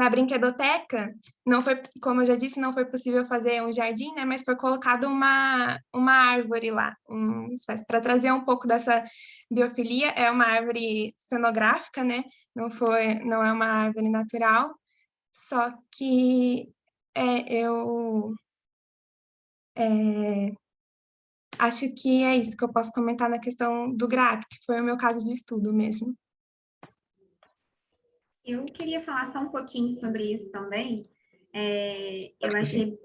brinquedoteca, não foi, como eu já disse, não foi possível fazer um jardim, né, mas foi colocado uma árvore lá, para trazer um pouco dessa biofilia. É uma árvore cenográfica, né, não é uma árvore natural, só que eu acho que é isso que eu posso comentar na questão do GRAAC, que foi o meu caso de estudo mesmo. Eu queria falar só um pouquinho sobre isso também. Eu achei...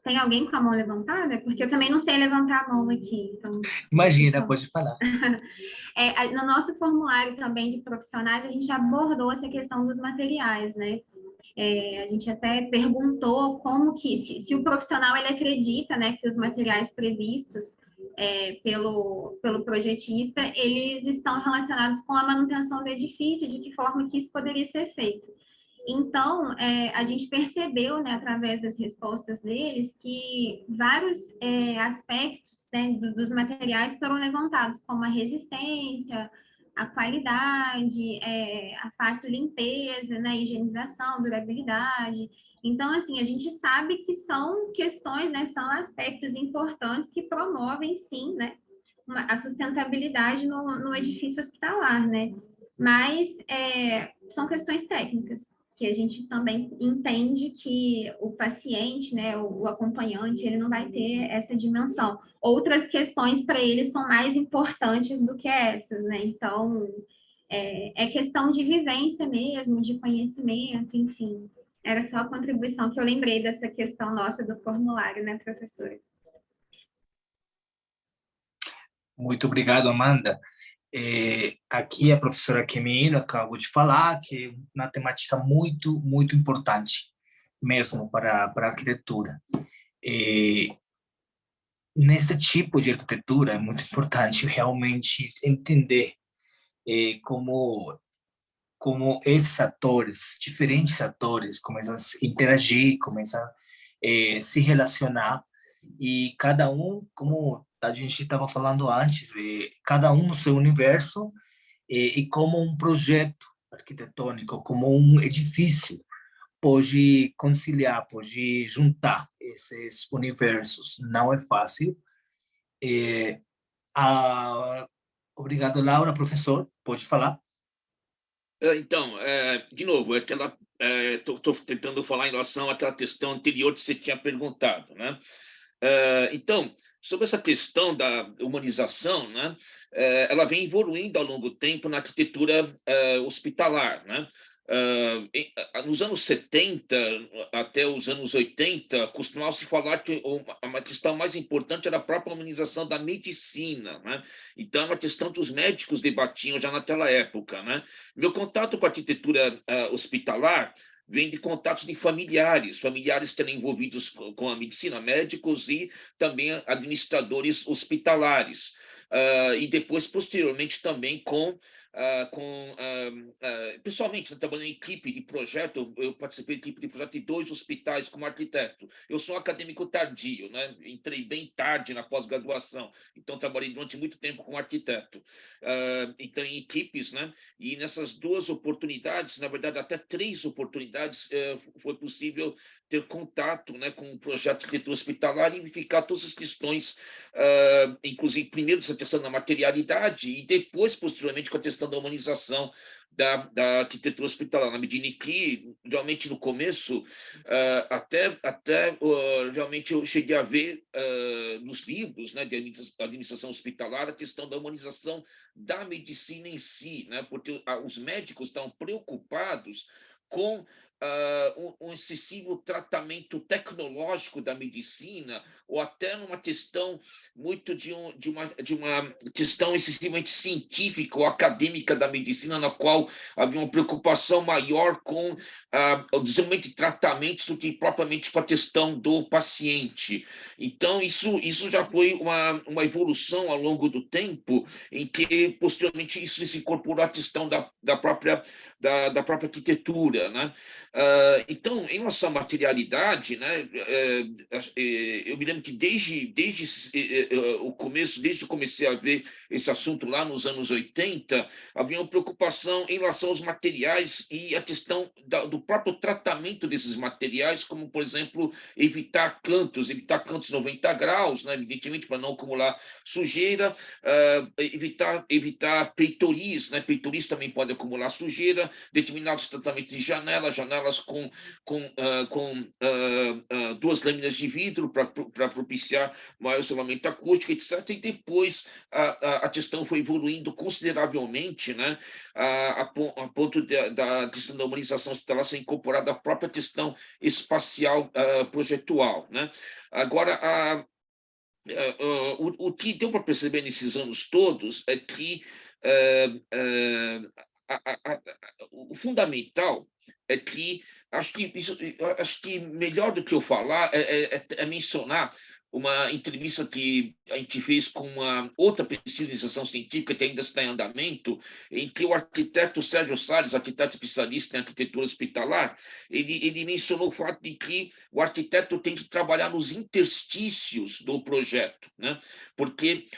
Tem alguém com a mão levantada? Porque eu também não sei levantar a mão aqui. Então... Imagina, pode falar. No nosso formulário também de profissionais, a gente abordou essa questão dos materiais, né? A gente até perguntou como que, se o profissional ele acredita, né, que os materiais previstos pelo projetista, eles estão relacionados com a manutenção do edifício, de que forma que isso poderia ser feito. Então, a gente percebeu, né, através das respostas deles, que vários aspectos, né, dos materiais foram levantados, como a resistência, a qualidade, a fácil limpeza, né, higienização, durabilidade. Então, assim, a gente sabe que são questões, né, são aspectos importantes que promovem, sim, né, a sustentabilidade no edifício hospitalar, né? Mas são questões técnicas, que a gente também entende que o paciente, né, o acompanhante, ele não vai ter essa dimensão. Outras questões para ele são mais importantes do que essas, né? Então, é questão de vivência mesmo, de conhecimento, enfim. Era só a contribuição que eu lembrei dessa questão nossa do formulário, né, professora? Muito obrigado, Amanda. Aqui a professora Kemino acabou de falar que é uma temática muito, muito importante mesmo para a arquitetura. Nesse tipo de arquitetura é muito importante realmente entender como esses atores, diferentes atores, começam a interagir, começam a se relacionar, e cada um, como a gente estava falando antes, cada um no seu universo, e como um projeto arquitetônico, como um edifício, pode conciliar, pode juntar esses universos. Não é fácil. Obrigado, Laura. Professor, pode falar. Então, de novo, estou tentando falar em relação àquela questão anterior que você tinha perguntado, né? Então, sobre essa questão da humanização, né, ela vem evoluindo ao longo do tempo na arquitetura hospitalar, né? Nos anos 70 até os anos 80, costumava-se falar que uma questão mais importante era a própria humanização da medicina, né? Então, é uma questão que os médicos debatiam já naquela época, né? Meu contato com a arquitetura hospitalar vem de contatos de familiares que estão envolvidos com a medicina, médicos e também administradores hospitalares. E depois, posteriormente, também pessoalmente, trabalhando em equipe de projeto, eu participei de equipe de projeto de 2 hospitais como arquiteto. Eu sou um acadêmico tardio, né? Entrei bem tarde na pós-graduação, então trabalhei durante muito tempo como arquiteto. Então, em equipes, né? E nessas 2 oportunidades, na verdade, até 3 oportunidades, foi possível ter contato, né, com o projeto de arquitetura hospitalar e verificar todas as questões, inclusive, primeiro, essa questão da materialidade e depois, posteriormente, com a questão da humanização da arquitetura hospitalar, na medida em que, realmente, no começo, realmente eu cheguei a ver nos livros, né, de administração hospitalar a questão da humanização da medicina em si, né, porque os médicos estão preocupados com um excessivo tratamento tecnológico da medicina, ou até numa questão muito de uma questão excessivamente científica ou acadêmica da medicina, na qual havia uma preocupação maior com o desenvolvimento de tratamentos do que propriamente com a questão do paciente. Então, isso já foi uma evolução ao longo do tempo, em que, posteriormente, isso se incorporou à questão da própria arquitetura, né? Então, em relação à materialidade, né, eu me lembro que desde o começo, desde que eu comecei a ver esse assunto lá nos anos 80, havia uma preocupação em relação aos materiais e a questão do próprio tratamento desses materiais, como, por exemplo, evitar cantos 90 graus, né, evidentemente, para não acumular sujeira, evitar peitoris, né, peitoris também pode acumular sujeira, determinados tratamentos de janelas com 2 lâminas de vidro para propiciar maior isolamento acústico, etc. E depois a questão foi evoluindo consideravelmente, né, a ponto da questão da humanização hospitalar ser incorporada à própria questão espacial projetual, né? Agora, o que deu para perceber nesses anos todos é que o fundamental é que acho que melhor do que eu falar é mencionar uma entrevista que a gente fez com uma outra pesquisa de iniciação científica que ainda está em andamento, em que o arquiteto Sérgio Salles, arquiteto especialista em arquitetura hospitalar, ele mencionou o fato de que o arquiteto tem que trabalhar nos interstícios do projeto, né? Porque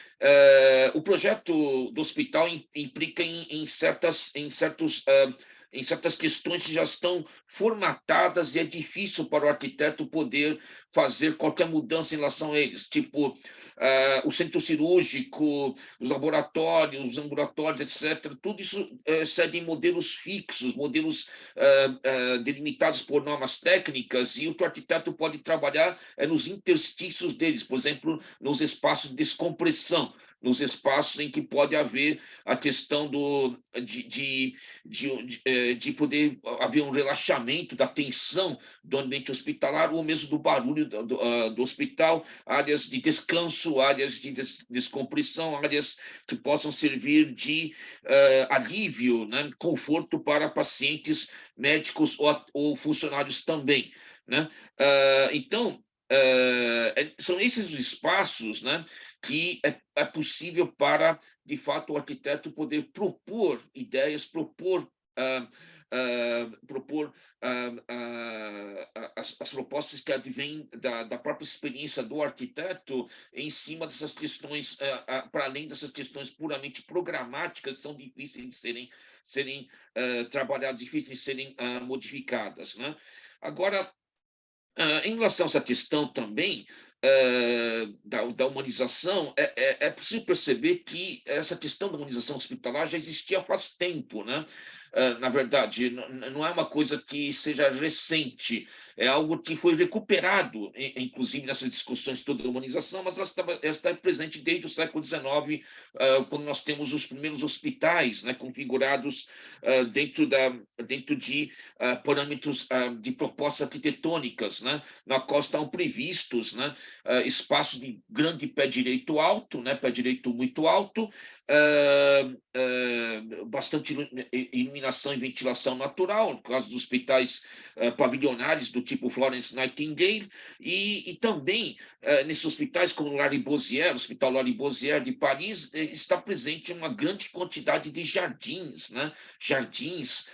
o projeto do hospital implica em certas questões que já estão formatadas e é difícil para o arquiteto poder fazer qualquer mudança em relação a eles, tipo o centro cirúrgico, os laboratórios, os ambulatórios, etc. Tudo isso segue em modelos fixos, modelos delimitados por normas técnicas, e o que o arquiteto pode trabalhar é nos interstícios deles, por exemplo, nos espaços de descompressão, nos espaços em que pode haver a questão de poder haver um relaxamento da tensão do ambiente hospitalar ou mesmo do barulho do hospital, áreas de descanso, áreas de descompressão, áreas que possam servir de alívio, né, conforto para pacientes, médicos ou funcionários também, né? Então, são esses os espaços, né, que é possível para, de fato, o arquiteto poder propor ideias, propor propor as propostas que advêm da própria experiência do arquiteto em cima dessas questões, para além dessas questões puramente programáticas, que são difíceis de serem trabalhadas, difíceis de serem modificadas, né? Agora, em relação a essa questão também da humanização, é possível perceber que essa questão da humanização hospitalar já existia faz tempo, né? Na verdade, não é uma coisa que seja recente, é algo que foi recuperado, inclusive nessas discussões toda da humanização, mas ela está presente desde o século XIX, quando nós temos os primeiros hospitais, né, configurados dentro de parâmetros de propostas arquitetônicas, né, na qual estão previstos, né, espaços de grande pé direito alto, né, pé direito muito alto, bastante iluminação e ventilação natural, no caso dos hospitais pavilionares do tipo Florence Nightingale, e também nesses hospitais como o Lariboisière, o Hospital Lariboisière de Paris, está presente uma grande quantidade de jardins, né? Jardins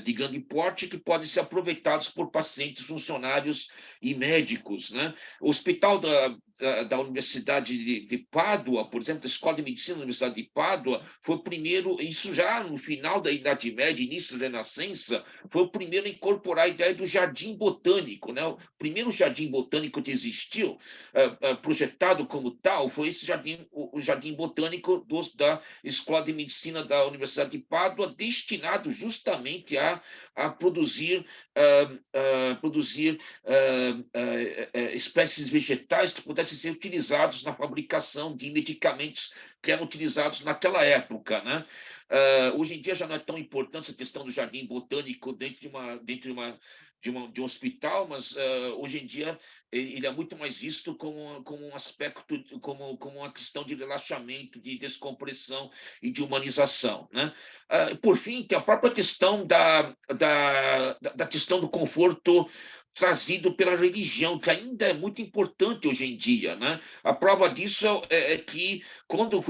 de grande porte que podem ser aproveitados por pacientes, funcionários e médicos, né? O Hospital da Universidade de Pádua, por exemplo, da Escola de Medicina da Universidade de Pádua, foi o primeiro, isso já no final da Idade Média, início da Renascença, foi o primeiro a incorporar a ideia do jardim botânico, né? O primeiro jardim botânico que existiu, projetado como tal, foi esse jardim, o jardim botânico da Escola de Medicina da Universidade de Pádua, destinado justamente a produzir espécies vegetais que pudessem ser utilizados na fabricação de medicamentos que eram utilizados naquela época, né? Hoje em dia já não é tão importante essa questão do jardim botânico dentro de um hospital, mas hoje em dia ele é muito mais visto como um aspecto, como uma questão de relaxamento, de descompressão e de humanização, né? Por fim, tem a própria questão da questão do conforto trazido pela religião, que ainda é muito importante hoje em dia, né? A prova disso é que quando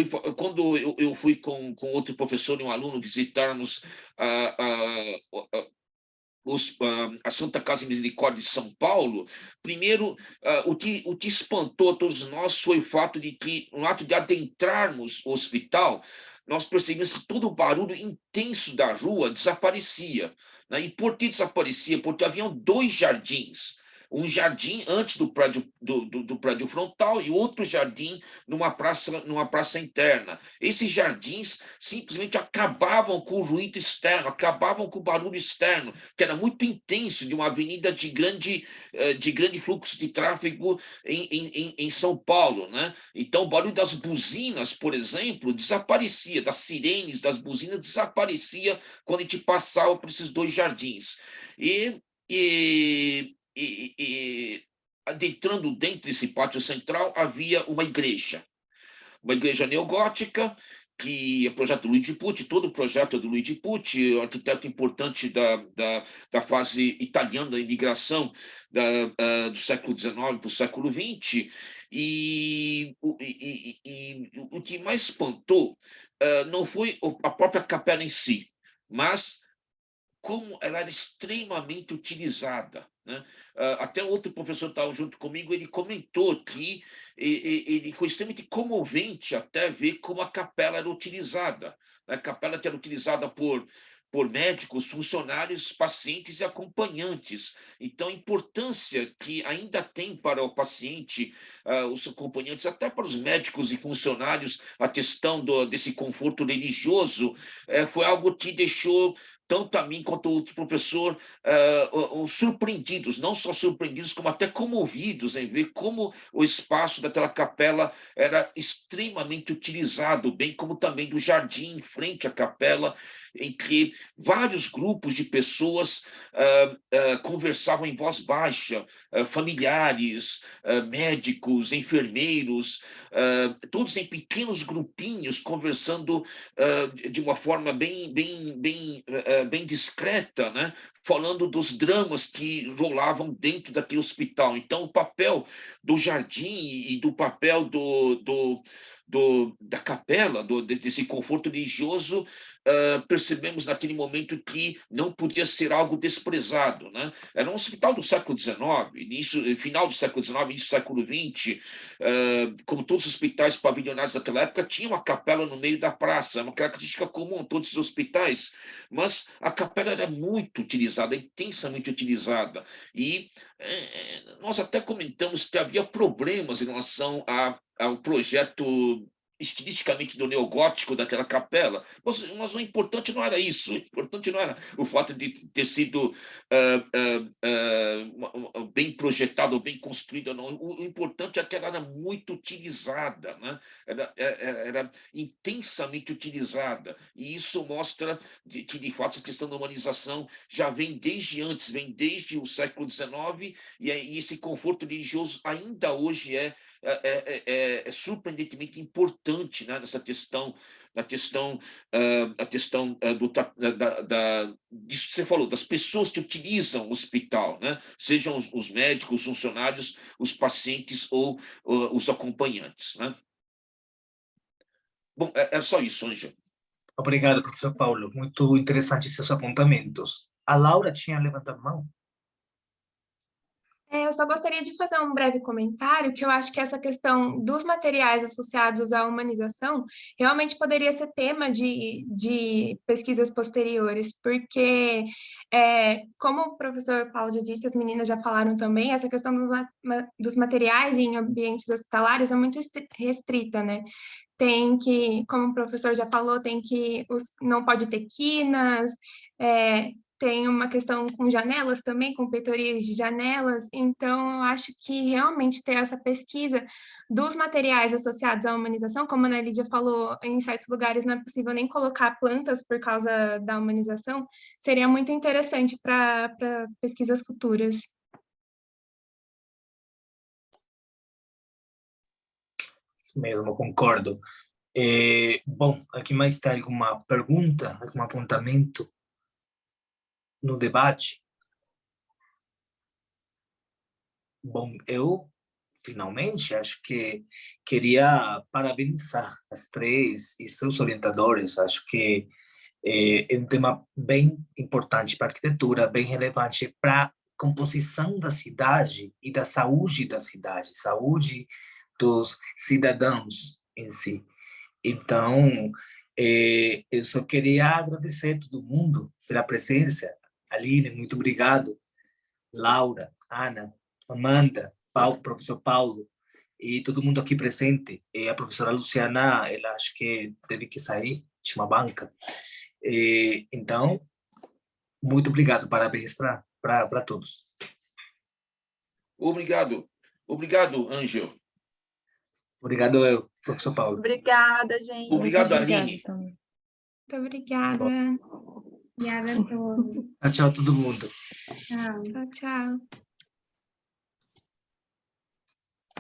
eu fui com outro professor e um aluno visitarmos a Santa Casa de Misericórdia de São Paulo, primeiro, o que espantou a todos nós foi o fato de que, no ato de adentrarmos o hospital, nós percebemos que todo o barulho intenso da rua desaparecia, né? E por que desaparecia? Porque haviam 2 jardins. Um jardim antes do prédio frontal e outro jardim numa praça interna. Esses jardins simplesmente acabavam com o ruído externo, acabavam com o barulho externo, que era muito intenso, de uma avenida de grande fluxo de tráfego em São Paulo, né? Então, o barulho das buzinas, por exemplo, desaparecia, das sirenes, das buzinas, desaparecia quando a gente passava por esses 2 jardins. Adentrando dentro desse pátio central, havia uma igreja neogótica, que é projeto do Luigi Pucci, todo o projeto é do Luigi Pucci, arquiteto importante da fase italiana da imigração do século XIX para o século XX, e o que mais espantou não foi a própria capela em si, mas como ela era extremamente utilizada, né? Até outro professor estava junto comigo, ele comentou que ele foi extremamente comovente até ver como a capela era utilizada. A capela era utilizada por médicos, funcionários, pacientes e acompanhantes. Então, a importância que ainda tem para o paciente, os acompanhantes, até para os médicos e funcionários, a questão desse conforto religioso, foi algo que deixou tanto a mim quanto o outro professor surpreendidos, não só surpreendidos, como até comovidos em ver como o espaço daquela capela era extremamente utilizado, bem como também do jardim em frente à capela, em que vários grupos de pessoas conversavam em voz baixa, familiares, médicos, enfermeiros, todos em pequenos grupinhos, conversando de uma forma bem discreta, né? Falando dos dramas que rolavam dentro daquele hospital. Então, o papel do jardim e do papel da capela, desse conforto religioso, percebemos naquele momento que não podia ser algo desprezado, né? Era um hospital do século XIX, final do século XIX, início do século XX, como todos os hospitais pavilionados daquela época, tinha uma capela no meio da praça, uma característica comum a todos os hospitais, mas a capela era muito utilizada, intensamente utilizada, e nós até comentamos que havia problemas em relação ao projeto estilisticamente do neogótico daquela capela, mas o importante não era isso, o importante não era o fato de ter sido bem projetado ou bem construída, não. O importante é que ela era muito utilizada, né? Era intensamente utilizada, e isso mostra que, de fato, essa questão da humanização já vem desde antes, vem desde o século XIX, e esse conforto religioso ainda hoje é surpreendentemente importante, né, nessa questão, disso que você falou, das pessoas que utilizam o hospital, né, sejam os médicos, os funcionários, os pacientes ou os acompanhantes, né? Bom, é só isso, Ângelo. Obrigado, professor Paulo. Muito interessante seus apontamentos. A Laura tinha levantado a mão? Eu só gostaria de fazer um breve comentário, que eu acho que essa questão dos materiais associados à humanização realmente poderia ser tema de pesquisas posteriores, porque, como o professor Paulo já disse, as meninas já falaram também, essa questão dos materiais em ambientes hospitalares é muito restrita, né? Tem que, como o professor já falou, não pode ter quinas, tem uma questão com janelas também, com peitorias de janelas, então eu acho que realmente ter essa pesquisa dos materiais associados à humanização, como a Ana Lídia falou, em certos lugares não é possível nem colocar plantas por causa da humanização, seria muito interessante para pesquisas futuras. Mesmo, concordo. Bom, aqui mais tem alguma pergunta, algum apontamento no debate? Bom, eu finalmente acho que queria parabenizar as três e seus orientadores. Acho que é um tema bem importante para a arquitetura, bem relevante para a composição da cidade e da saúde saúde dos cidadãos em si. Então, eu só queria agradecer a todo mundo pela presença. Aline, muito obrigado. Laura, Ana, Amanda, professor Paulo e todo mundo aqui presente. E a professora Luciana, ela acho que teve que sair, tinha uma banca. Então, muito obrigado, parabéns para todos. Obrigado, Ângelo. Obrigado, professor Paulo. Obrigada, gente. Obrigado, Aline. Muito obrigada. Obrigada a todos. Tchau, todo mundo. Tchau. Tchau, tchau.